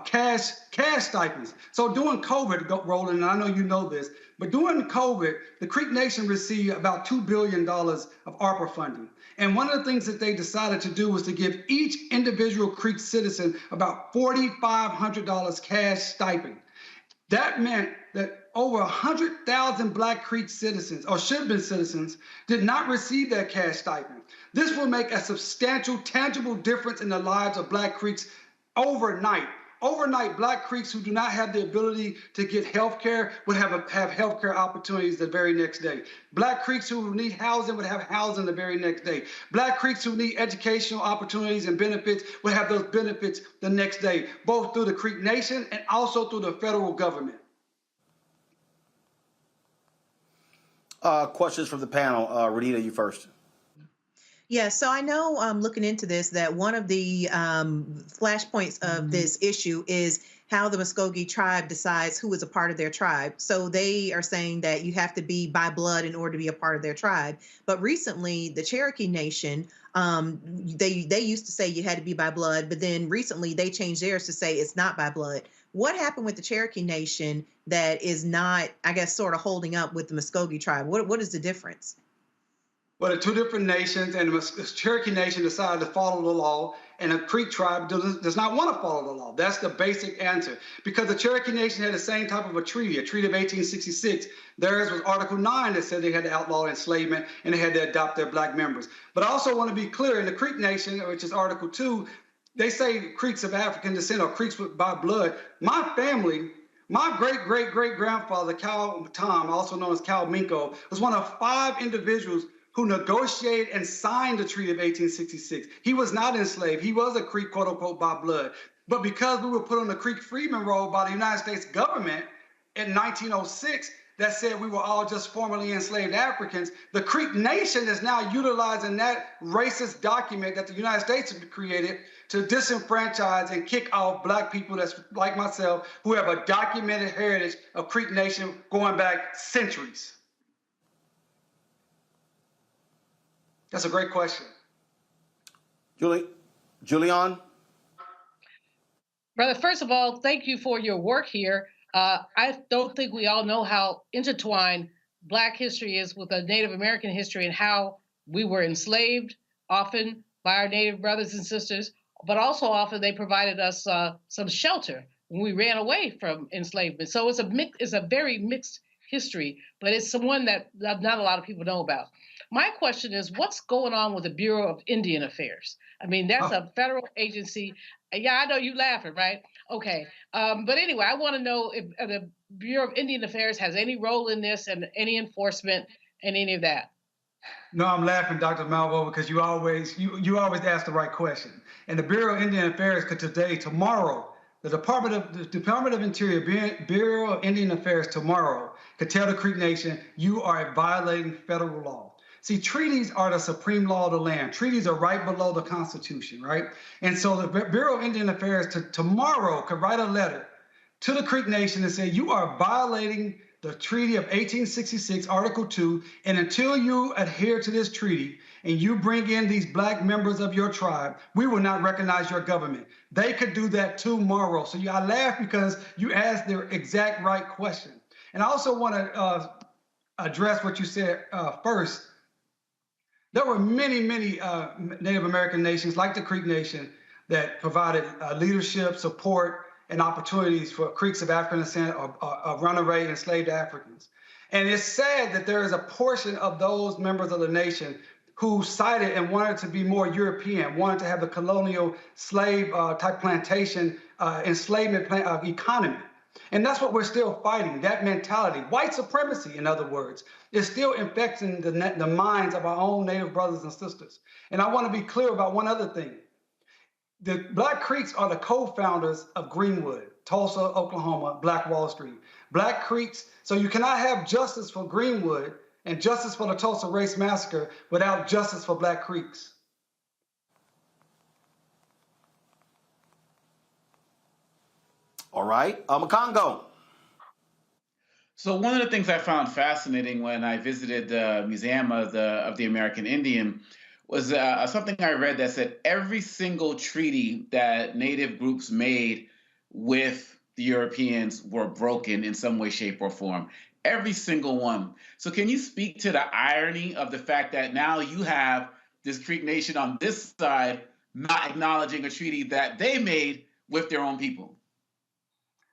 cash stipends. So during COVID, Roland, and I know you know this, but during COVID, the Creek Nation received about $2 billion of ARPA funding. And one of the things that they decided to do was to give each individual Creek citizen about $4,500 cash stipend. That meant that over 100,000 Black Creek citizens, or should have been citizens, did not receive that cash stipend. This will make a substantial, tangible difference in the lives of Black Creeks overnight. Overnight, Black Creeks who do not have the ability to get health care would have health care opportunities the very next day. Black Creeks who need housing would have housing the very next day. Black Creeks who need educational opportunities and benefits would have those benefits the next day, both through the Creek Nation and also through the federal government. Questions from the panel. Renita, you first. Yeah, so I know looking into this that one of the flashpoints of this issue is how the Muskogee tribe decides who is a part of their tribe. So they are saying that you have to be by blood in order to be a part of their tribe. But recently, the Cherokee Nation, they used to say you had to be by blood, but then recently they changed theirs to say it's not by blood. What happened with the Cherokee Nation that is not, I guess, sort of holding up with the Muskogee tribe? What is the difference? Well, the two different nations, and the Cherokee Nation decided to follow the law, and the Creek tribe does not want to follow the law. That's the basic answer. Because the Cherokee Nation had the same type of a treaty of 1866. Theirs was Article 9 that said they had to outlaw enslavement and they had to adopt their Black members. But I also want to be clear, in the Creek Nation, which is Article 2, they say Creeks of African descent or Creeks by blood. My family, my great-great-great-grandfather, Cal Tom, also known as Cal Minko, was one of 5 individuals who negotiated and signed the Treaty of 1866. He was not enslaved. He was a Creek, quote unquote, by blood. But because we were put on the Creek Freedmen roll by the United States government in 1906, that said we were all just formerly enslaved Africans, the Creek Nation is now utilizing that racist document that the United States created to disenfranchise and kick off Black people that's like myself, who have a documented heritage of Creek Nation going back centuries. That's a great question. Julian? Brother, first of all, thank you for your work here. I don't think we all know how intertwined Black history is with the Native American history and how we were enslaved often by our Native brothers and sisters, but also often they provided us some shelter when we ran away from enslavement. So it's a very mixed history, but it's one that not a lot of people know about. My question is, what's going on with the Bureau of Indian Affairs? I mean, that's a federal agency. Yeah, I know you laughing, right? Okay. But anyway, I want to know if the Bureau of Indian Affairs has any role in this and any enforcement and any of that. No, I'm laughing, Dr. Malvo, because you always ask the right question. And the Bureau of Indian Affairs could tomorrow, the Department of Interior, Bureau of Indian Affairs tomorrow could tell the Creek Nation, you are violating federal law. See, treaties are the supreme law of the land. Treaties are right below the Constitution, right? And so the Bureau of Indian Affairs tomorrow could write a letter to the Creek Nation and say, you are violating the Treaty of 1866, Article 2, and until you adhere to this treaty and you bring in these Black members of your tribe, we will not recognize your government. They could do that tomorrow. So I laugh because you asked the exact right question. And I also want to address what you said first. There were many Native American nations like the Creek Nation that provided leadership, support, and opportunities for Creeks of African descent or runaway enslaved Africans. And it's sad that there is a portion of those members of the nation who cited and wanted to be more European, wanted to have the colonial slave type plantation enslavement economy. And that's what we're still fighting, that mentality. White supremacy, in other words, is still infecting the minds of our own Native brothers and sisters. And I want to be clear about one other thing. The Black Creeks are the co-founders of Greenwood, Tulsa, Oklahoma, Black Wall Street. Black Creeks, so you cannot have justice for Greenwood and justice for the Tulsa Race Massacre without justice for Black Creeks. All right, Makongo. So one of the things I found fascinating when I visited the Museum of the American Indian was something I read that said every single treaty that Native groups made with the Europeans were broken in some way, shape, or form. Every single one. So can you speak to the irony of the fact that now you have this Creek Nation on this side not acknowledging a treaty that they made with their own people?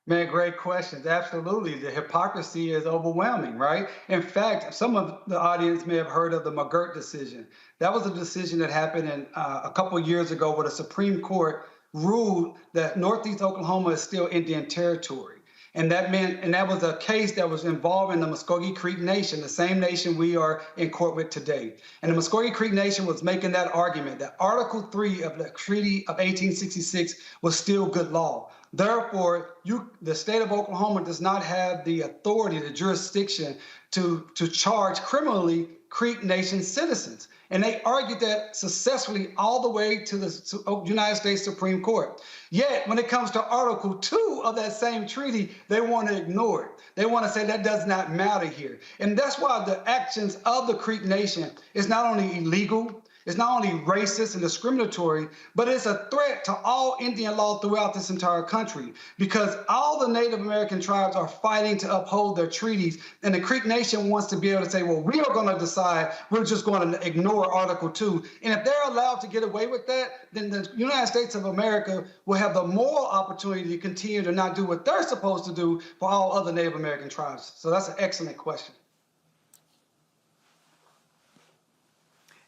Man, great questions. Absolutely. The hypocrisy is overwhelming, right? In fact, some of the audience may have heard of the McGirt decision. That was a decision that happened a couple of years ago where the Supreme Court ruled that Northeast Oklahoma is still Indian territory. And that was a case that was involving the Muskogee Creek Nation, the same nation we are in court with today. And the Muskogee Creek Nation was making that argument that Article 3 of the Treaty of 1866 was still good law. Therefore, the state of Oklahoma does not have the authority, the jurisdiction to charge criminally Creek Nation citizens. And they argued that successfully all the way to the United States Supreme Court. Yet, when it comes to Article 2 of that same treaty, they want to ignore it. They want to say that does not matter here. And that's why the actions of the Creek Nation is not only illegal, it's not only racist and discriminatory, but it's a threat to all Indian law throughout this entire country, because all the Native American tribes are fighting to uphold their treaties, and the Creek Nation wants to be able to say, well, we are going to decide we're just going to ignore Article 2. And if they're allowed to get away with that, then the United States of America will have the moral opportunity to continue to not do what they're supposed to do for all other Native American tribes. So that's an excellent question.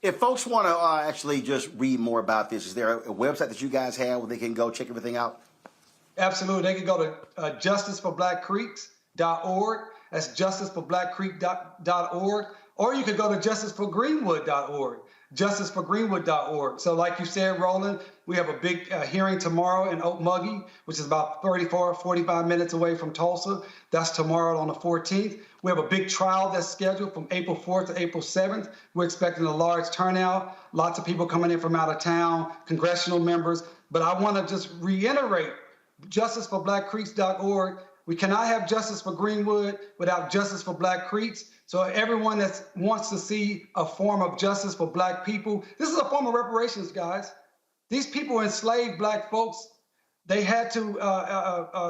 If folks want to actually just read more about this, is there a website that you guys have where they can go check everything out? Absolutely. They can go to justiceforblackcreeks.org. That's justiceforblackcreek.org. Or you could go to justiceforgreenwood.org. justiceforgreenwood.org. So like you said, Roland, we have a big hearing tomorrow in Okmulgee, which is about 45 minutes away from Tulsa. That's tomorrow on the 14th. We have a big trial that's scheduled from April 4th to April 7th. We're expecting a large turnout, lots of people coming in from out of town, congressional members. But I want to just reiterate, justiceforblackcreeks.org. We cannot have justice for Greenwood without justice for Black Creeks. So everyone that wants to see a form of justice for Black people, this is a form of reparations, guys. These people enslaved Black folks. They had to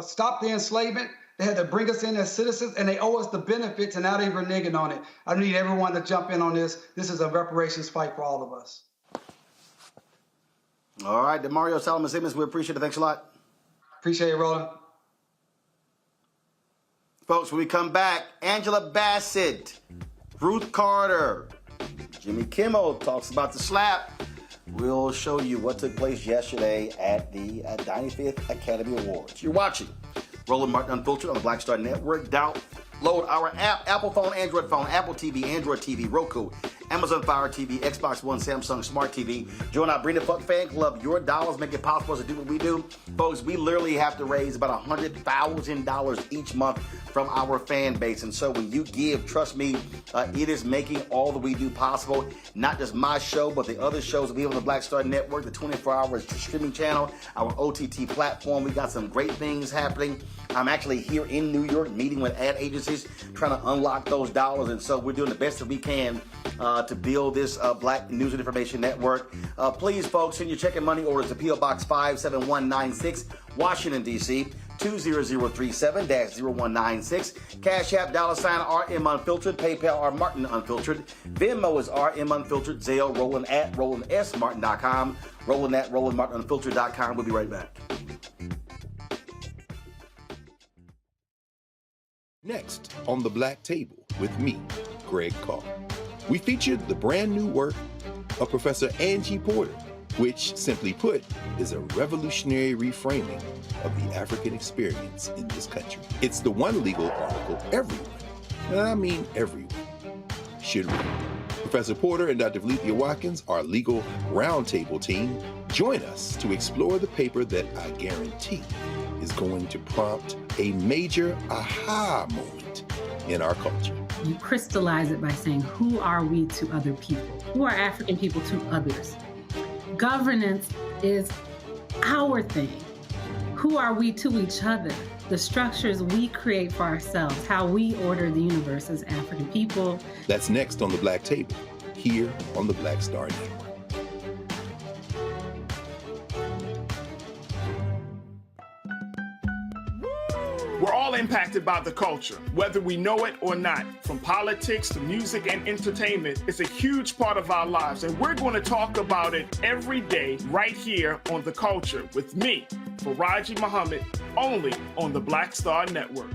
stop the enslavement. They had to bring us in as citizens, and they owe us the benefits, and now they're reneging on it. I need everyone to jump in on this. This is a reparations fight for all of us. All right, DeMario Solomon Simmons, we appreciate it. Thanks a lot. Appreciate it, Roland. Folks, when we come back, Angela Bassett, Ruth Carter, Jimmy Kimmel talks about the slap. We'll show you what took place yesterday at the 95th Academy Awards. You're watching Roland Martin Unfiltered on the Black Star Network. Download our app, Apple phone, Android phone, Apple TV, Android TV, Roku, Amazon Fire TV, Xbox One, Samsung Smart TV. Join our Bring the Fuck fan club. Your dollars make it possible to do what we do. Folks, we literally have to raise about $100,000 each month from our fan base. And so when you give, trust me, it is making all that we do possible. Not just my show, but the other shows that we have on the Black Star Network, the 24-hour streaming channel, our OTT platform. We got some great things happening. I'm actually here in New York meeting with ad agencies, trying to unlock those dollars. And so we're doing the best that we can to build this Black News and Information Network. Please, folks, send your check and money orders to P.O. Box 57196, Washington, D.C., 20037-0196. Cash App, $RM Unfiltered. PayPal, R Martin Unfiltered. Venmo is RM Unfiltered. Zelle, Roland at RolandSMartin.com. Roland at RolandMartinUnfiltered.com. We'll be right back. Next on The Black Table with me, Greg Carr. We featured the brand new work of Professor Angie Porter, which, simply put, is a revolutionary reframing of the African experience in this country. It's the one legal article everyone, and I mean everyone, should read. Professor Porter and Dr. Valencia Watkins, our legal roundtable team, join us to explore the paper that I guarantee is going to prompt a major aha moment in our culture. You crystallize it by saying, who are we to other people? Who are African people to others? Governance is our thing. Who are we to each other? The structures we create for ourselves, how we order the universe as African people. That's next on The Black Table, here on the Black Star Network. We're all impacted by the culture, whether we know it or not. From politics to music and entertainment, it's a huge part of our lives, and we're going to talk about it every day right here on The Culture with me, Faraji Muhammad, only on the Black Star Network.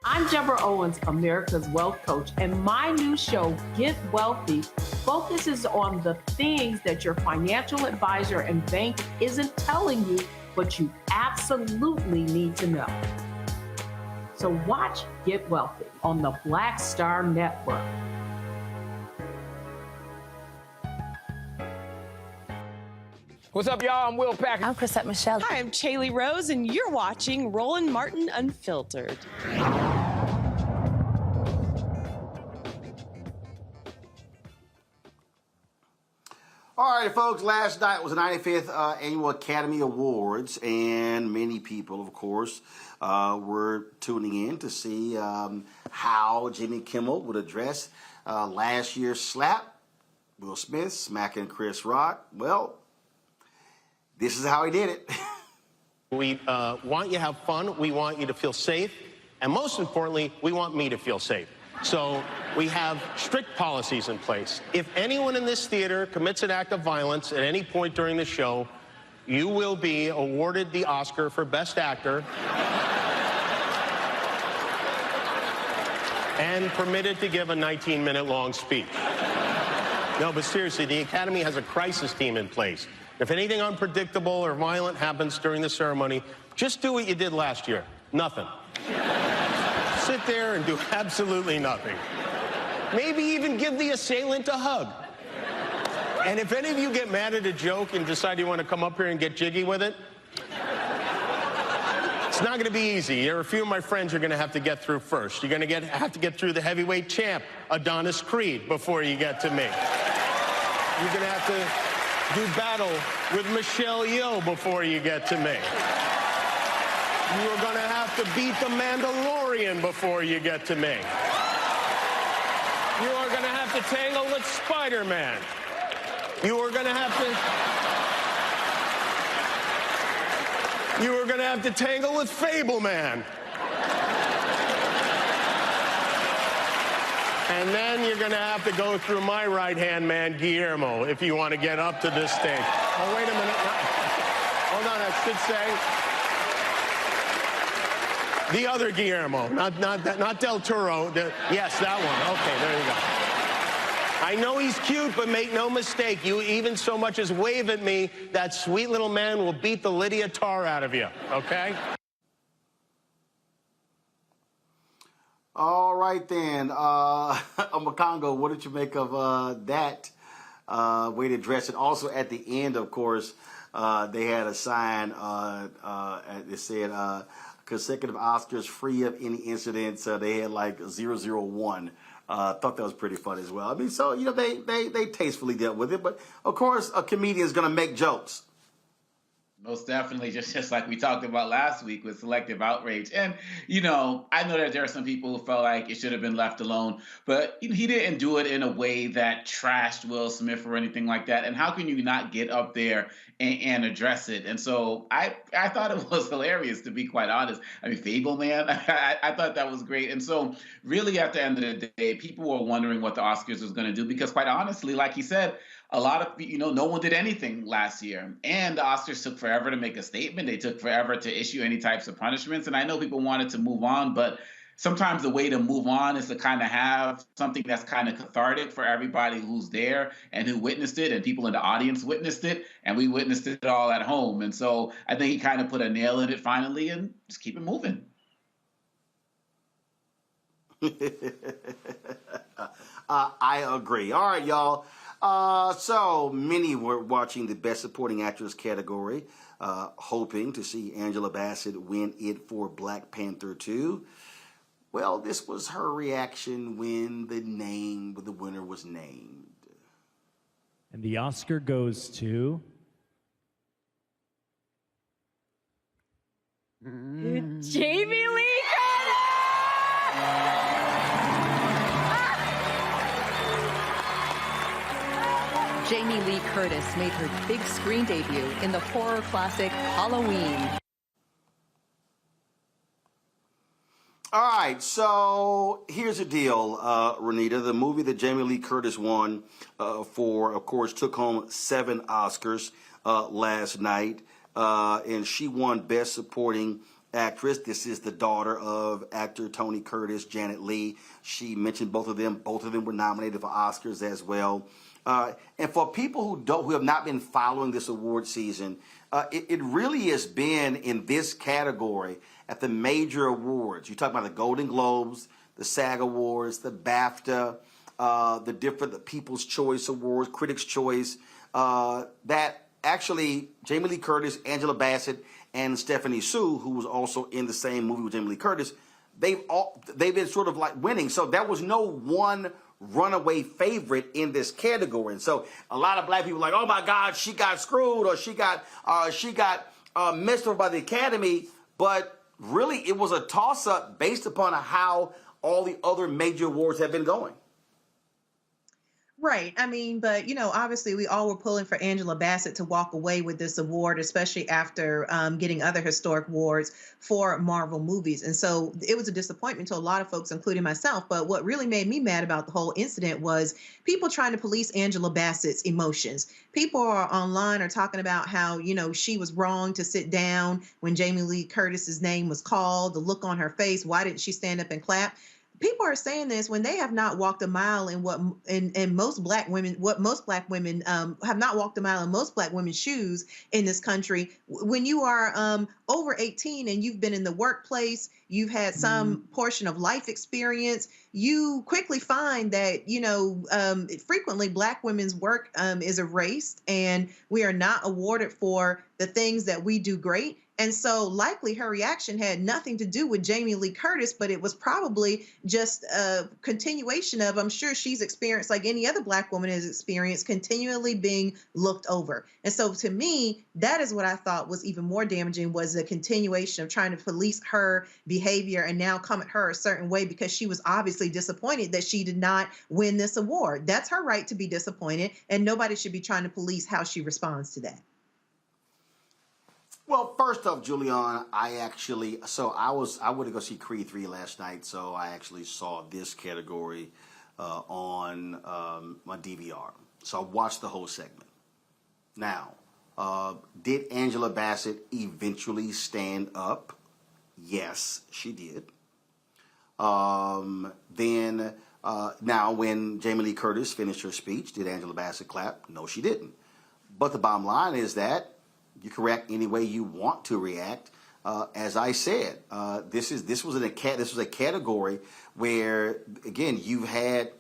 I'm Deborah Owens, America's Wealth Coach, and my new show, Get Wealthy, focuses on the things that your financial advisor and bank isn't telling you, but you absolutely need to know. So watch Get Wealthy on the Black Star Network. What's up, y'all? I'm Will Packer. I'm Chrisette Michelle. Hi, I'm Chaley Rose, and you're watching Roland Martin Unfiltered. All right, folks, last night was the 95th Annual Academy Awards, and many people, of course, were tuning in to see how Jimmy Kimmel would address last year's slap, Will Smith smacking Chris Rock. Well, this is how he did it. We want you to have fun. We want you to feel safe. And most importantly, we want me to feel safe. So we have strict policies in place. If anyone in this theater commits an act of violence at any point during the show, you will be awarded the Oscar for Best Actor and permitted to give a 19-minute long speech. No, but seriously, the Academy has a crisis team in place. If anything unpredictable or violent happens during the ceremony, just do what you did last year. Nothing. Sit there and do absolutely nothing. Maybe even give the assailant a hug. And if any of you get mad at a joke and decide you want to come up here and get jiggy with it, it's not going to be easy. There are a few of my friends you're going to have to get through first. You're going to have to get through the heavyweight champ, Adonis Creed, before you get to me. You're going to have to do battle with Michelle Yeoh before you get to me. You are going to have to beat the Mandalorian before you get to me. You are going to have to tangle with Spider-Man. You are going to have to tangle with Fableman. And then you're going to have to go through my right-hand man, Guillermo, if you want to get up to this stage. Oh, wait a minute. Hold on, I should say the other Guillermo, not Del Toro. Yes, that one. Okay, there you go. I know he's cute, but make no mistake, you even so much as wave at me, that sweet little man will beat the Lydia Tarr out of you, okay? All right, then. Makongo, what did you make of that way to dress it? Also, at the end, of course, they had a sign that said, consecutive Oscars free of any incidents. They had like 001. Thought that was pretty fun as well. I mean, so, you know, they tastefully dealt with it. But, of course, a comedian is going to make jokes. Most definitely, just like we talked about last week with selective outrage. And, I know that there are some people who felt like it should have been left alone, but he didn't do it in a way that trashed Will Smith or anything like that. And how can you not get up there and address it? And so I thought it was hilarious, to be quite honest. I mean, Fableman, I thought that was great. And so really at the end of the day, people were wondering what the Oscars was going to do because quite honestly, like he said, a lot of, no one did anything last year. And the Oscars took forever to make a statement. They took forever to issue any types of punishments. And I know people wanted to move on, but sometimes the way to move on is to kind of have something that's kind of cathartic for everybody who's there and who witnessed it, and people in the audience witnessed it, and we witnessed it all at home. And so I think he kind of put a nail in it finally and just keep it moving. I agree. All right, y'all. So many were watching the Best Supporting Actress category, hoping to see Angela Bassett win it for Black Panther 2. Well, this was her reaction when the winner was named. And the Oscar goes to... Jamie Lee Jamie Lee Curtis made her big screen debut in the horror classic Halloween. All right, so here's the deal, Renita. The movie that Jamie Lee Curtis won for, of course, took home 7 Oscars last night, and she won Best Supporting Actress. This is the daughter of actor Tony Curtis, Janet Leigh. She mentioned both of them. Both of them were nominated for Oscars as well. And for people who have not been following this award season, it really has been in this category at the major awards. You talk about the Golden Globes, the SAG Awards, the BAFTA, the People's Choice Awards, Critics' Choice, that actually Jamie Lee Curtis, Angela Bassett, and Stephanie Sue, who was also in the same movie with Jamie Lee Curtis, they've been sort of like winning. So there was no one runaway favorite in this category. And so a lot of black people are like, oh my God, she got screwed, or she got messed over by the Academy. But really, it was a toss-up based upon how all the other major awards have been going. Right. I mean, but, obviously we all were pulling for Angela Bassett to walk away with this award, especially after getting other historic awards for Marvel movies. And so it was a disappointment to a lot of folks, including myself. But what really made me mad about the whole incident was people trying to police Angela Bassett's emotions. People are online are talking about how, she was wrong to sit down when Jamie Lee Curtis's name was called, the look on her face. Why didn't she stand up and clap? People are saying this when they have not walked a mile in most black women have not walked a mile in most black women's shoes in this country. When you are over 18 and you've been in the workplace, you've had some portion of life experience, you quickly find that, frequently black women's work is erased and we are not awarded for the things that we do great. And so likely her reaction had nothing to do with Jamie Lee Curtis, but it was probably just a continuation of, I'm sure she's experienced, like any other black woman has experienced, continually being looked over. And so to me, that is what I thought was even more damaging, was the continuation of trying to police her behavior and now come at her a certain way because she was obviously disappointed that she did not win this award. That's her right to be disappointed, and nobody should be trying to police how she responds to that. Well, first off, Julian, I went to go see Creed 3 last night, so I actually saw this category on my DVR. So I watched the whole segment. Now, did Angela Bassett eventually stand up? Yes, she did. Then, now when Jamie Lee Curtis finished her speech, did Angela Bassett clap? No, she didn't. But the bottom line is that you can react any way you want to react. As I said, this was a category where, again, you've had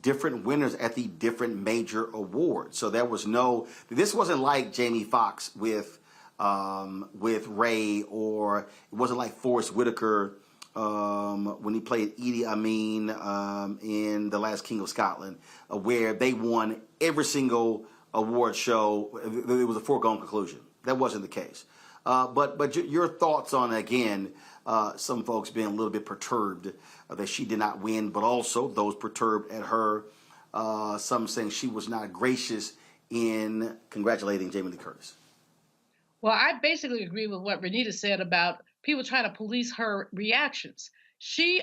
different winners at the different major awards. So this wasn't like Jamie Foxx with Ray, or it wasn't like Forrest Whitaker when he played Idi Amin in The Last King of Scotland, where they won every single award show. It was a foregone conclusion. That wasn't the case. But your thoughts on, again, some folks being a little bit perturbed that she did not win, but also those perturbed at her, some saying she was not gracious in congratulating Jamie Lee Curtis. Well, I basically agree with what Renita said about people trying to police her reactions. She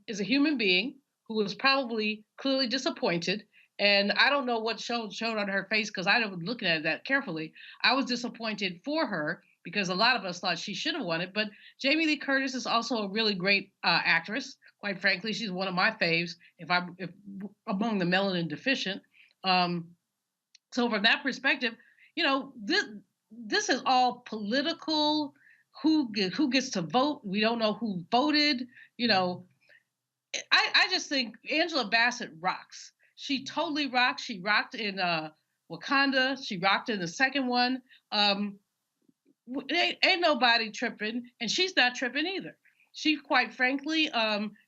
is a human being who was probably clearly disappointed. And I don't know what showed on her face because I was looking at that carefully. I was disappointed for her because a lot of us thought she should have won it. But Jamie Lee Curtis is also a really great actress. Quite frankly, she's one of my faves if among the melanin deficient. So from that perspective, you know, this is all political. Who gets to vote? We don't know who voted. You know, I just think Angela Bassett rocks. She totally rocks. She rocked in Wakanda. She rocked in the second one. Ain't nobody tripping, and she's not tripping either. She, quite frankly,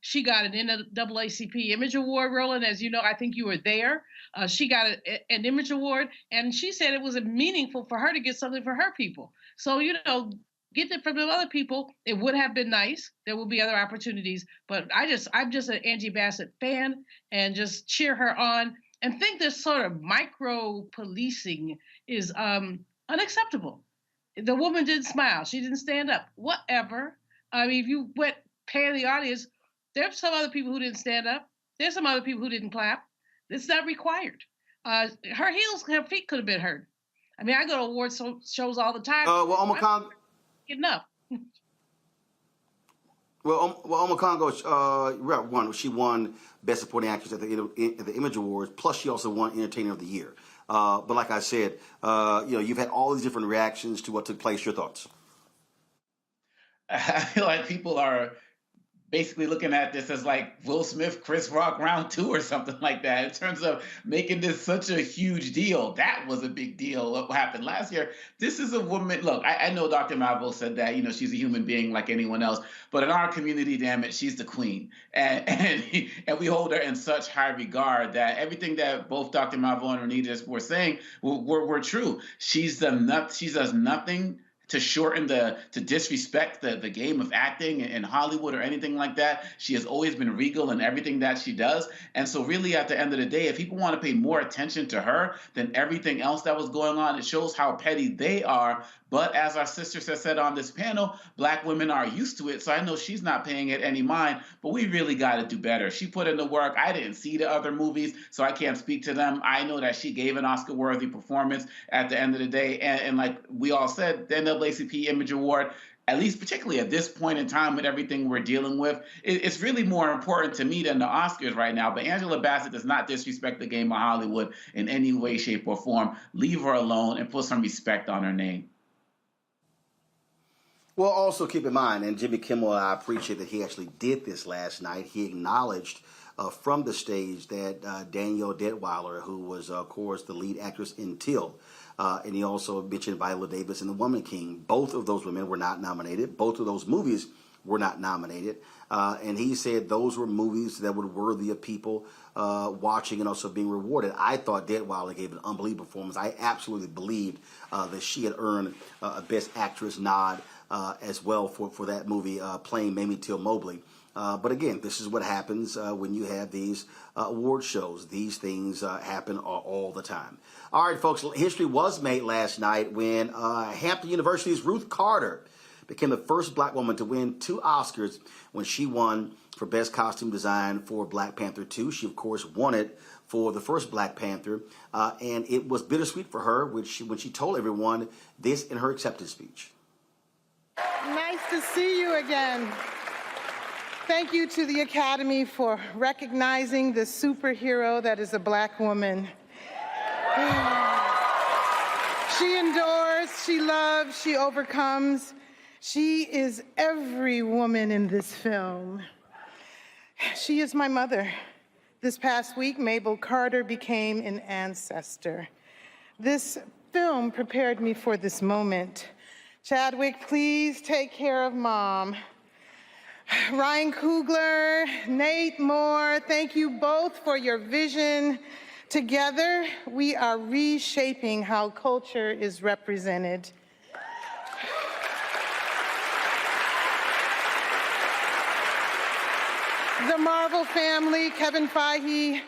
she got an NAACP Image Award, Roland. As you know, I think you were there. She got an Image Award, and she said it was meaningful for her to get something for her people. So, you know, get it from the other people. It would have been nice. There will be other opportunities, but I'm just an Angie Bassett fan, and just cheer her on. And think this sort of micro policing is unacceptable. The woman didn't smile. She didn't stand up. Whatever. I mean, if you went pan the audience, there's some other people who didn't stand up. There's some other people who didn't clap. It's not required. Her feet could have been hurt. I mean, I go to award shows all the time. Getting up. Oma Congo, she won Best Supporting Actress at the Image Awards. Plus, she also won Entertainer of the Year. But like I said, you know, you've had all these different reactions to what took place. Your thoughts? I feel like people are basically looking at this as like Will Smith, Chris Rock round 2 or something like that in terms of making this such a huge deal. That was a big deal. What happened last year? This is a woman. Look, I know Dr. Malvo said that, you know, she's a human being like anyone else, but in our community, damn it, she's the queen. And we hold her in such high regard that everything that both Dr. Malvo and Renita were saying were true. She does nothing to disrespect the game of acting in Hollywood or anything like that. She has always been regal in everything that she does. And so really at the end of the day, if people want to pay more attention to her than everything else that was going on, it shows how petty they are. But as our sisters have said on this panel, Black women are used to it. So I know she's not paying it any mind, but we really got to do better. She put in the work. I didn't see the other movies, so I can't speak to them. I know that she gave an Oscar-worthy performance at the end of the day. And like we all said, the NAACP Image Award, at least particularly at this point in time with everything we're dealing with, it's really more important to me than the Oscars right now. But Angela Bassett does not disrespect the game of Hollywood in any way, shape, or form. Leave her alone and put some respect on her name. Well, also keep in mind, and Jimmy Kimmel, I appreciate that he actually did this last night. He acknowledged from the stage that Danielle Detweiler, who was, of course, the lead actress in Till, and he also mentioned Viola Davis in The Woman King. Both of those women were not nominated. Both of those movies were not nominated. And he said those were movies that were worthy of people watching and also being rewarded. I thought Detweiler gave an unbelievable performance. I absolutely believed that she had earned a Best Actress nod as well for that movie, playing Mamie Till Mobley. But again, this is what happens when you have these award shows. These things happen all the time. All right, folks, history was made last night when Hampton University's Ruth Carter became the first Black woman to win 2 Oscars when she won for Best Costume Design for Black Panther 2. She, of course, won it for the first Black Panther, and it was bittersweet for her when she told everyone this in her acceptance speech. Nice to see you again. Thank you to the Academy for recognizing the superhero that is a Black woman. She endures, she loves, she overcomes. She is every woman in this film. She is my mother. This past week, Mabel Carter became an ancestor. This film prepared me for this moment. Chadwick, please take care of Mom. Ryan Coogler, Nate Moore, thank you both for your vision. Together, we are reshaping how culture is represented. the Marvel family, Kevin Feige,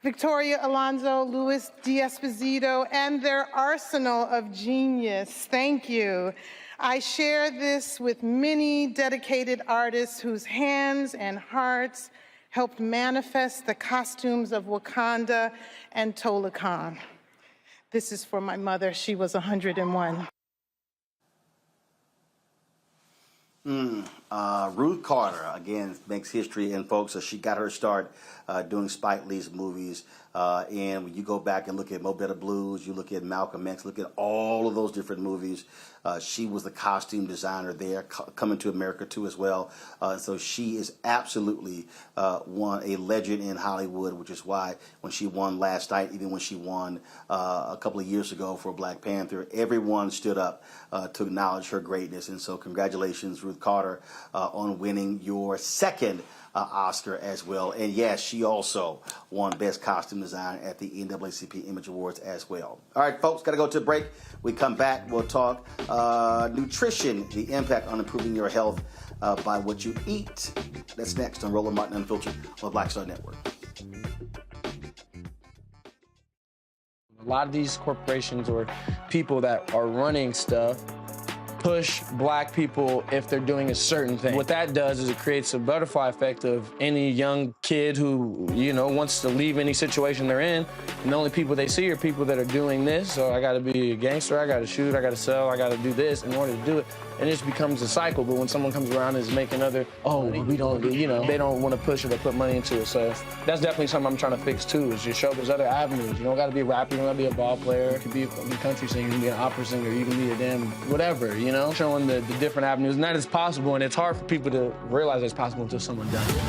Victoria Alonso, Luis D'Esposito, and their arsenal of genius. Thank you. I share this with many dedicated artists whose hands and hearts helped manifest the costumes of Wakanda and Tolakan. This is for my mother. She was 101. Ruth Carter, again, makes history, and folks, she got her start doing Spike Lee's movies. And when you go back and look at Mo Better Blues, you look at Malcolm X, look at all of those different movies, she was the costume designer there, Coming to America too as well. So she is absolutely a legend in Hollywood, which is why when she won last night, even when she won a couple of years ago for Black Panther, everyone stood up to acknowledge her greatness. And so congratulations, Ruth Carter, on winning your second Oscar as well. And yes, she also won Best Costume Design at the NAACP Image Awards as well. All right, folks, got to go to a break. We come back, we'll talk nutrition, the impact on improving your health by what you eat. That's next on Roland Martin Unfiltered on the Black Star Network. A lot of these corporations or people that are running stuff push black people if they're doing a certain thing. What that does is it creates a butterfly effect of any young kid who, wants to leave any situation they're in, and the only people they see are people that are doing this. So I gotta be a gangster, I gotta shoot, I gotta sell, I gotta do this in order to do it. And it just becomes a cycle. But when someone comes around and is making we don't, they don't want to push it or put money into it. So that's definitely something I'm trying to fix too, is just show there's other avenues. You don't gotta be a rapper, you don't gotta be a ball player, you can be a country singer, you can be an opera singer, you can be a damn whatever, showing the different avenues. And that is possible, and it's hard for people to realize it's possible until someone does it.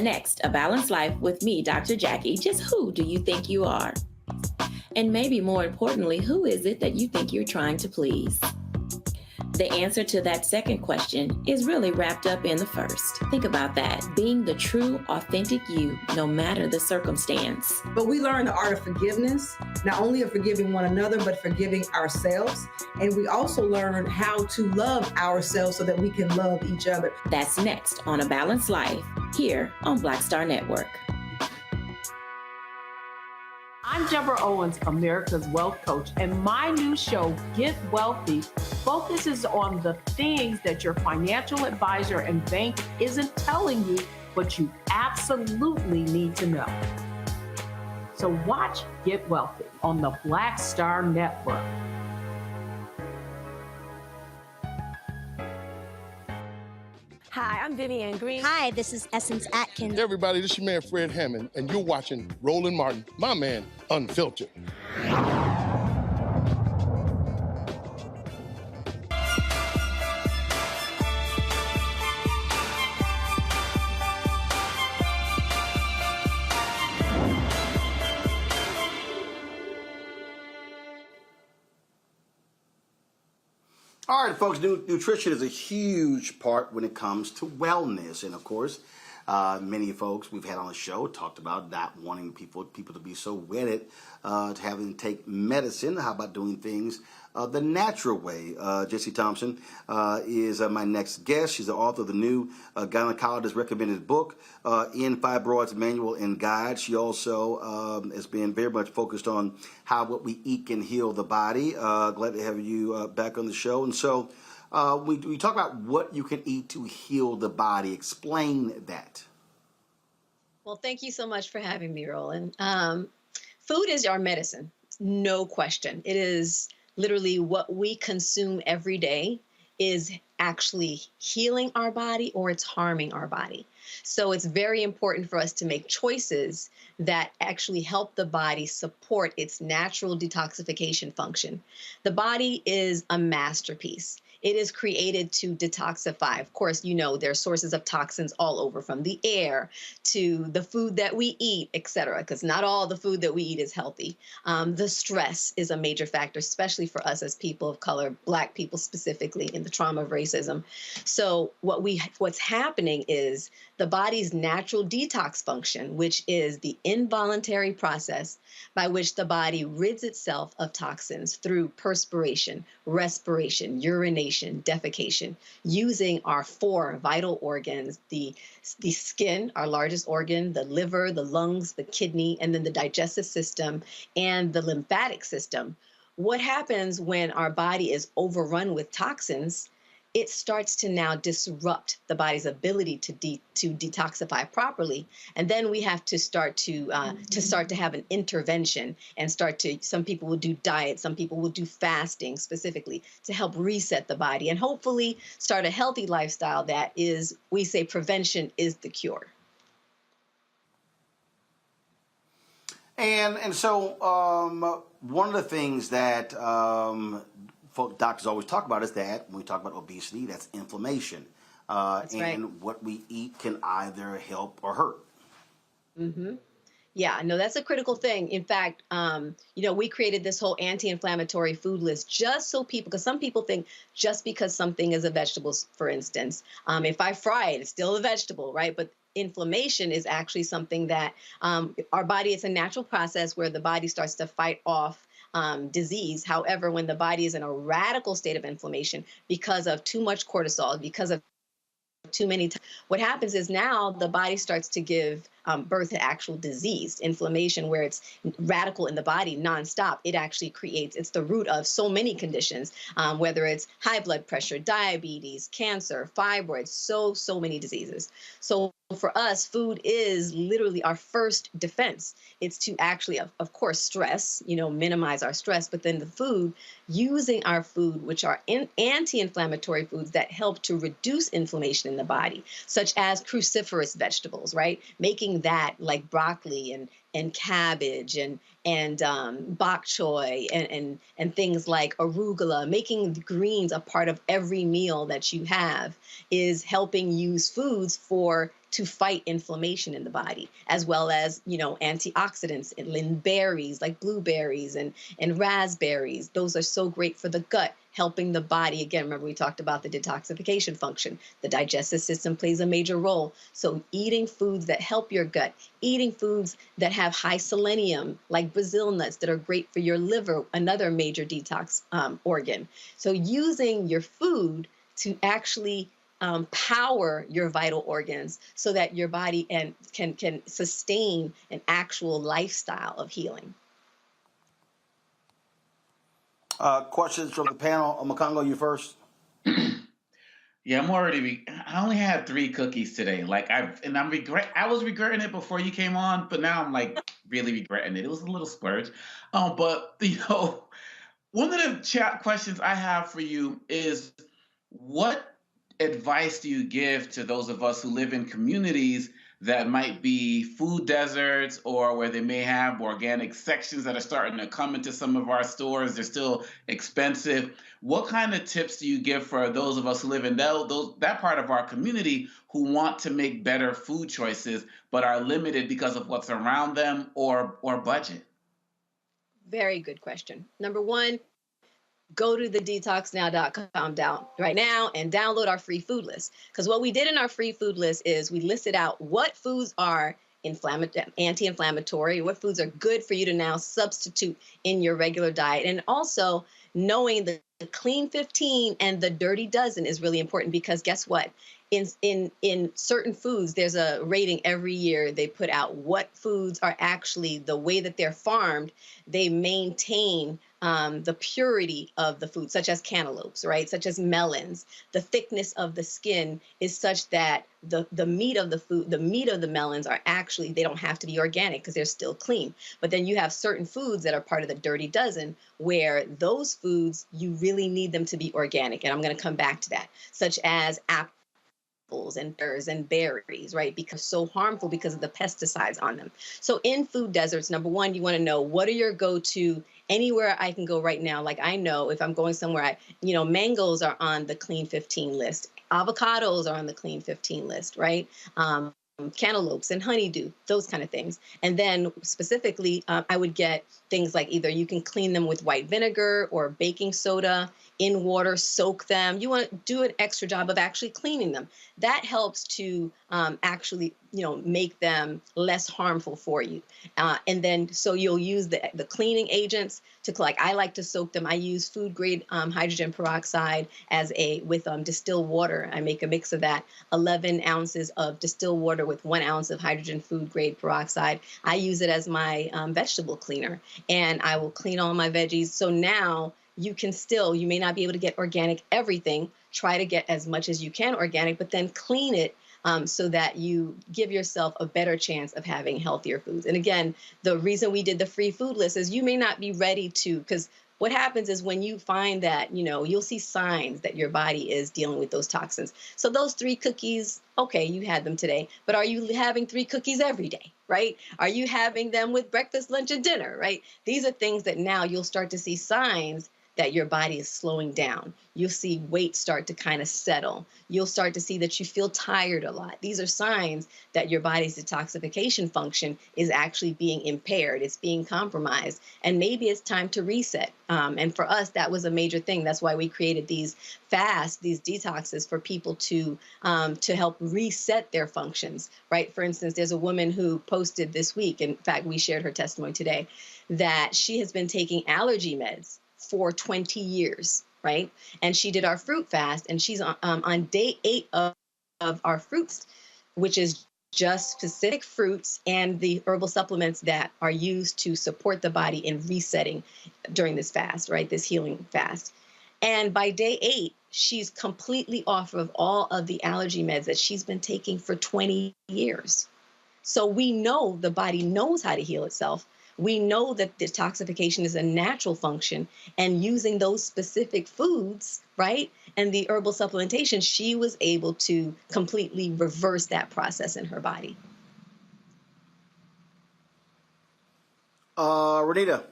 Next, A Balanced Life with me, Dr. Jackie. Just who do you think you are? And maybe more importantly, who is it that you think you're trying to please? The answer to that second question is really wrapped up in the first. Think about that, being the true, authentic you, no matter the circumstance. But we learn the art of forgiveness, not only of forgiving one another, but forgiving ourselves. And we also learn how to love ourselves so that we can love each other. That's next on A Balanced Life, here on Black Star Network. I'm Deborah Owens, America's Wealth Coach, and my new show, Get Wealthy, focuses on the things that your financial advisor and bank isn't telling you, but you absolutely need to know. So watch Get Wealthy on the Black Star Network. Hi, I'm Vivian Green. Hi, this is Essence Atkins. Hey everybody, this is your man Fred Hammond, and you're watching Roland Martin, my man, Unfiltered. All right, folks, nutrition is a huge part when it comes to wellness. And, of course, many folks we've had on the show talked about not wanting people to be so wedded to having to take medicine. How about doing things the natural way? Jessie Thompson is my next guest. She's the author of the new gynecologist recommended book, In Fibroids Manual and Guide. She also has been very much focused on how what we eat can heal the body. Glad to have you back on the show. And so we talk about what you can eat to heal the body. Explain that. Well, thank you so much for having me, Roland. Food is our medicine, no question. It is literally what we consume every day is actually healing our body or it's harming our body. So it's very important for us to make choices that actually help the body support its natural detoxification function. The body is a masterpiece. It is created to detoxify. Of course, you know, there's sources of toxins all over, from the air to the food that we eat, et cetera, because not all the food that we eat is healthy. The stress is a major factor, especially for us as people of color, Black people specifically, in the trauma of racism. So what's happening is the body's natural detox function, which is the involuntary process by which the body rids itself of toxins through perspiration, respiration, urination, defecation, using our 4 vital organs, the skin, our largest organ, the liver, the lungs, the kidney, and then the digestive system and the lymphatic system. What happens when our body is overrun with toxins? It starts to now disrupt the body's ability to detoxify properly, and then we have to start to have an intervention and some people will do diet, some people will do fasting specifically to help reset the body and hopefully start a healthy lifestyle that is, we say, prevention is the cure. And so one of the things that doctors always talk about is that when we talk about obesity, that's inflammation. That's and right. What we eat can either help or hurt. Mm-hmm. Yeah, no, that's a critical thing. In fact, we created this whole anti-inflammatory food list just so people, because some people think just because something is a vegetable, for instance, if I fry it, it's still a vegetable, right? But inflammation is actually something that our body, it's a natural process where the body starts to fight off disease. However, when the body is in a radical state of inflammation because of too much cortisol, because of too many what happens is now the body starts to give birth to actual disease, inflammation, where it's radical in the body nonstop. It actually it's the root of so many conditions, whether it's high blood pressure, diabetes, cancer, fibroids, so many diseases. So for us, food is literally our first defense. It's to actually, of course, stress, minimize our stress, but then the food, using our food, which are anti-inflammatory foods that help to reduce inflammation in the body, such as cruciferous vegetables, right? Making that like broccoli and cabbage and bok choy and things like arugula, making the greens a part of every meal that you have is helping use foods to fight inflammation in the body, as well as, antioxidants in berries like blueberries and raspberries. Those are so great for the gut, helping the body. Again, remember we talked about the detoxification function. The digestive system plays a major role. So eating foods that help your gut, eating foods that have high selenium, like Brazil nuts that are great for your liver, another major detox organ. So using your food to actually power your vital organs so that your body can sustain an actual lifestyle of healing. Questions from the panel. Makongo, you first. Yeah, I only had 3 cookies today. I was regretting it before you came on, but now I'm really regretting it. It was a little splurge. But one of the chat questions I have for you is, what advice do you give to those of us who live in communities that might be food deserts, or where they may have organic sections that are starting to come into some of our stores? They're still expensive. What kind of tips do you give for those of us who live in that part of our community who want to make better food choices but are limited because of what's around them or budget? Very good question. Number one, go to the detoxnow.com right now and download our free food list. Because what we did in our free food list is we listed out what foods are anti-inflammatory, what foods are good for you to now substitute in your regular diet. And also knowing the clean 15 and the dirty dozen is really important, because guess what? In certain foods, there's a rating every year they put out what foods are actually, the way that they're farmed, they maintain the purity of the food, such as cantaloupes, right? Such as melons. The thickness of the skin is such that the meat of the food, the meat of the melons are actually, they don't have to be organic because they're still clean. But then you have certain foods that are part of the dirty dozen where those foods, you really need them to be organic. And I'm going to come back to that, such as apples. and pears and berries, right? Because so harmful because of the pesticides on them. So in food deserts, number one, you want to know what are your go-to anywhere I can go right now. Like I know if I'm going somewhere, mangoes are on the clean 15 list. Avocados are on the clean 15 list, right? Cantaloupes and honeydew, those kind of things. And then specifically, I would get things like either you can clean them with white vinegar or baking soda in water, soak them. You want to do an extra job of actually cleaning them. That helps to actually, make them less harmful for you. And then, so you'll use the cleaning agents I like to soak them. I use food grade hydrogen peroxide with distilled water. I make a mix of that, 11 ounces of distilled water with 1 ounce of hydrogen food grade peroxide. I use it as my vegetable cleaner, and I will clean all my veggies. So now you may not be able to get organic everything. Try to get as much as you can organic, but then clean it so that you give yourself a better chance of having healthier foods. And again, the reason we did the free food list is you may not be ready to, because what happens is when you find that, you'll see signs that your body is dealing with those toxins. So those 3 cookies, okay, you had them today, but are you having 3 cookies every day, right? Are you having them with breakfast, lunch, and dinner, right? These are things that now you'll start to see signs that your body is slowing down. You'll see weight start to kind of settle. You'll start to see that you feel tired a lot. These are signs that your body's detoxification function is actually being impaired. It's being compromised. And maybe it's time to reset. And for us, that was a major thing. That's why we created these fasts, these detoxes for people to help reset their functions, right? For instance, there's a woman who posted this week, in fact, we shared her testimony today, that she has been taking allergy meds for 20 years, right? And she did our fruit fast, and she's on day 8 of our fruits, which is just specific fruits and the herbal supplements that are used to support the body in resetting during this fast, right? This healing fast. And by day 8, she's completely off of all of the allergy meds that she's been taking for 20 years. So we know the body knows how to heal itself. We know that detoxification is a natural function, and using those specific foods, right, and the herbal supplementation, she was able to completely reverse that process in her body. Renita.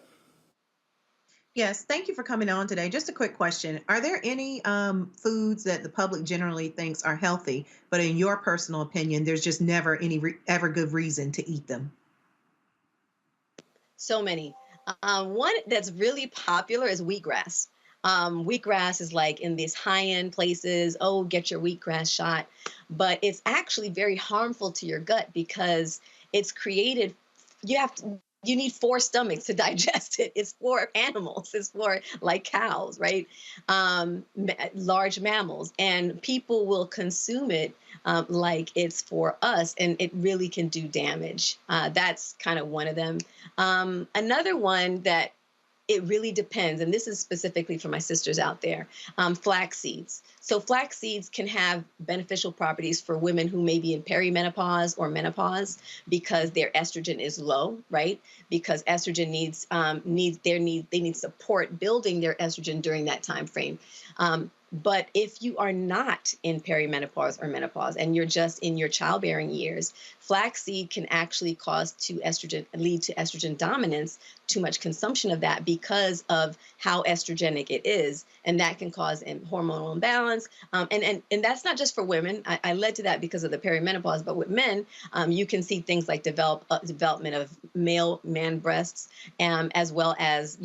Yes, thank you for coming on today. Just a quick question. Are there any foods that the public generally thinks are healthy, but in your personal opinion, there's just never any ever good reason to eat them? So many. One that's really popular is wheatgrass. Wheatgrass is like in these high-end places, get your wheatgrass shot. But it's actually very harmful to your gut because it's created, you need 4 stomachs to digest it. It's for animals. It's for like cows, right? Large mammals. And people will consume it like it's for us, and it really can do damage. That's kind of one of them. Another one that it really depends, and this is specifically for my sisters out there, flax seeds. So flax seeds can have beneficial properties for women who may be in perimenopause or menopause because their estrogen is low, right? Because estrogen they need support building their estrogen during that time frame. But if you are not in perimenopause or menopause and you're just in your childbearing years, flaxseed can actually lead to estrogen dominance, too much consumption of that because of how estrogenic it is. And that can cause hormonal imbalance. And that's not just for women. I led to that because of the perimenopause, but with men, you can see things like development of male man breasts, as well as,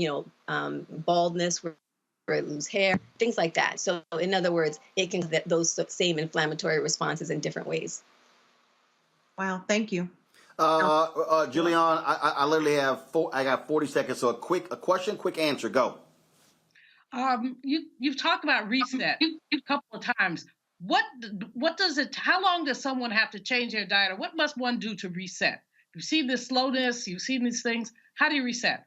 baldness, or lose hair, things like that. So in other words, it can get those same inflammatory responses in different ways. Wow, thank you. Julian, I literally have I got 40 seconds. So a question, quick answer, go. You've talked about reset a couple of times. How long does someone have to change their diet, or what must one do to reset? You've seen this slowness, you've seen these things. How do you reset?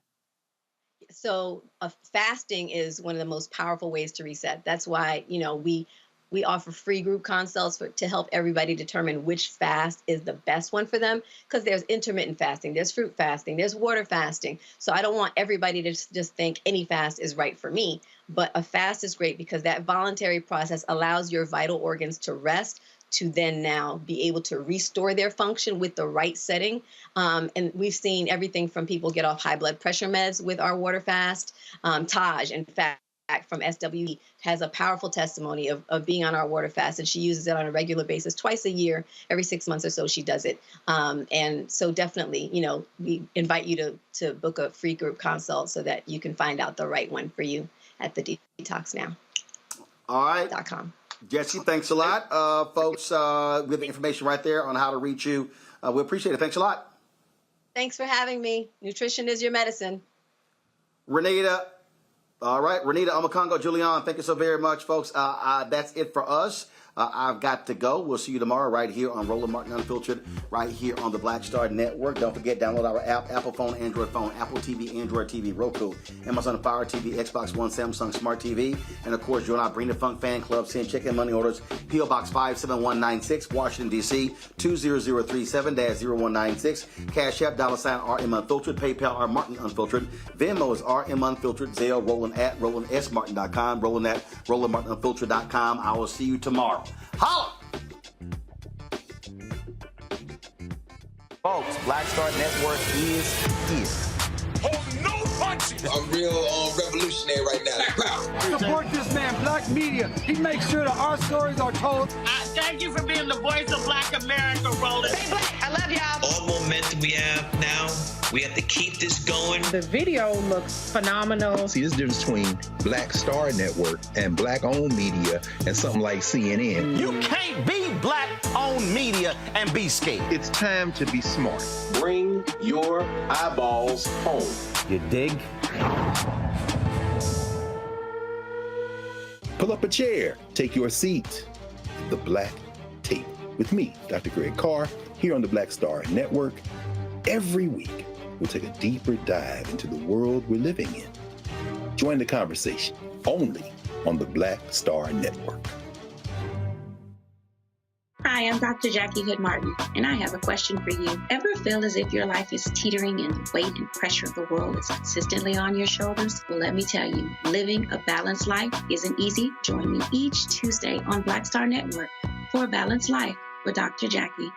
So fasting is one of the most powerful ways to reset. That's why, we offer free group consults to help everybody determine which fast is the best one for them, because there's intermittent fasting, there's fruit fasting, there's water fasting. So I don't want everybody to just think any fast is right for me, but a fast is great because that voluntary process allows your vital organs to rest, to then now be able to restore their function with the right setting. And we've seen everything from people get off high blood pressure meds with our water fast. Taj, in fact, from SWE, has a powerful testimony of being on our water fast, and she uses it on a regular basis twice a year. Every 6 months or so she does it. And so definitely, you know, we invite you to book a free group consult so that you can find out the right one for you at the detoxnow.com. All right. Jesse, thanks a lot. Folks, we have the information right there on how to reach you. We appreciate it. Thanks a lot. Thanks for having me. Nutrition is your medicine. Renita. All right. Renita Omakongo, Julian, thank you so very much, folks. That's it for us. I've got to go. We'll see you tomorrow right here on Roland Martin Unfiltered, right here on the Black Star Network. Don't forget, download our app, Apple phone, Android phone, Apple TV, Android TV, Roku, Amazon Fire TV, Xbox One, Samsung Smart TV. And, of course, join our Bring the Funk fan club. Send check-in money orders. P.O. Box 57196, Washington, D.C., 20037-0196. Cash App, $RM Unfiltered. PayPal, R Martin Unfiltered. Venmo is RM Unfiltered. Zelle, Roland at RolandSMartin.com. Roland at RolandMartinUnfiltered.com. I will see you tomorrow. Holla! Folks, Black Star Network is here. Oh, no punches! I'm real revolutionary right now. Support this man, Black Media. He makes sure that our stories are told. Thank you for being the voice of Black America, Roland. Stay black. I love y'all. All momentum we have now, we have to keep this going. The video looks phenomenal. See, there's a difference between Black Star Network and Black-owned media and something like CNN. You can't be Black-owned media and be scared. It's time to be smart. Bring your eyeballs home. You dig? Pull up a chair, take your seat at the Black Table with me, Dr. Greg Carr, here on the Black Star Network. Every week, we'll take a deeper dive into the world we're living in. Join the conversation only on the Black Star Network. Hi, I'm Dr. Jackie Hood Martin, and I have a question for you. Ever feel as if your life is teetering and the weight and pressure of the world is consistently on your shoulders? Well, let me tell you, living a balanced life isn't easy. Join me each Tuesday on Black Star Network for A Balanced Life with Dr. Jackie.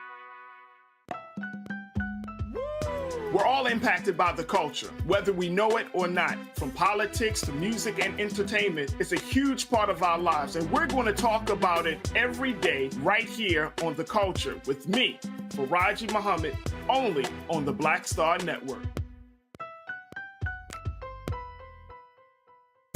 We're all impacted by the culture, whether we know it or not. From politics to music and entertainment, it's a huge part of our lives, and we're going to talk about it every day right here on The Culture with me, Faraji Muhammad, only on the Black Star Network.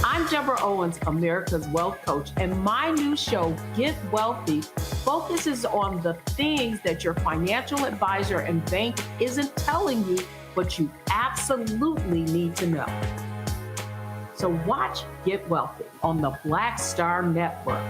I'm Deborah Owens, America's Wealth Coach, and my new show, Get Wealthy, focuses on the things that your financial advisor and bank isn't telling you, but you absolutely need to know. So watch Get Wealthy on the Black Star Network.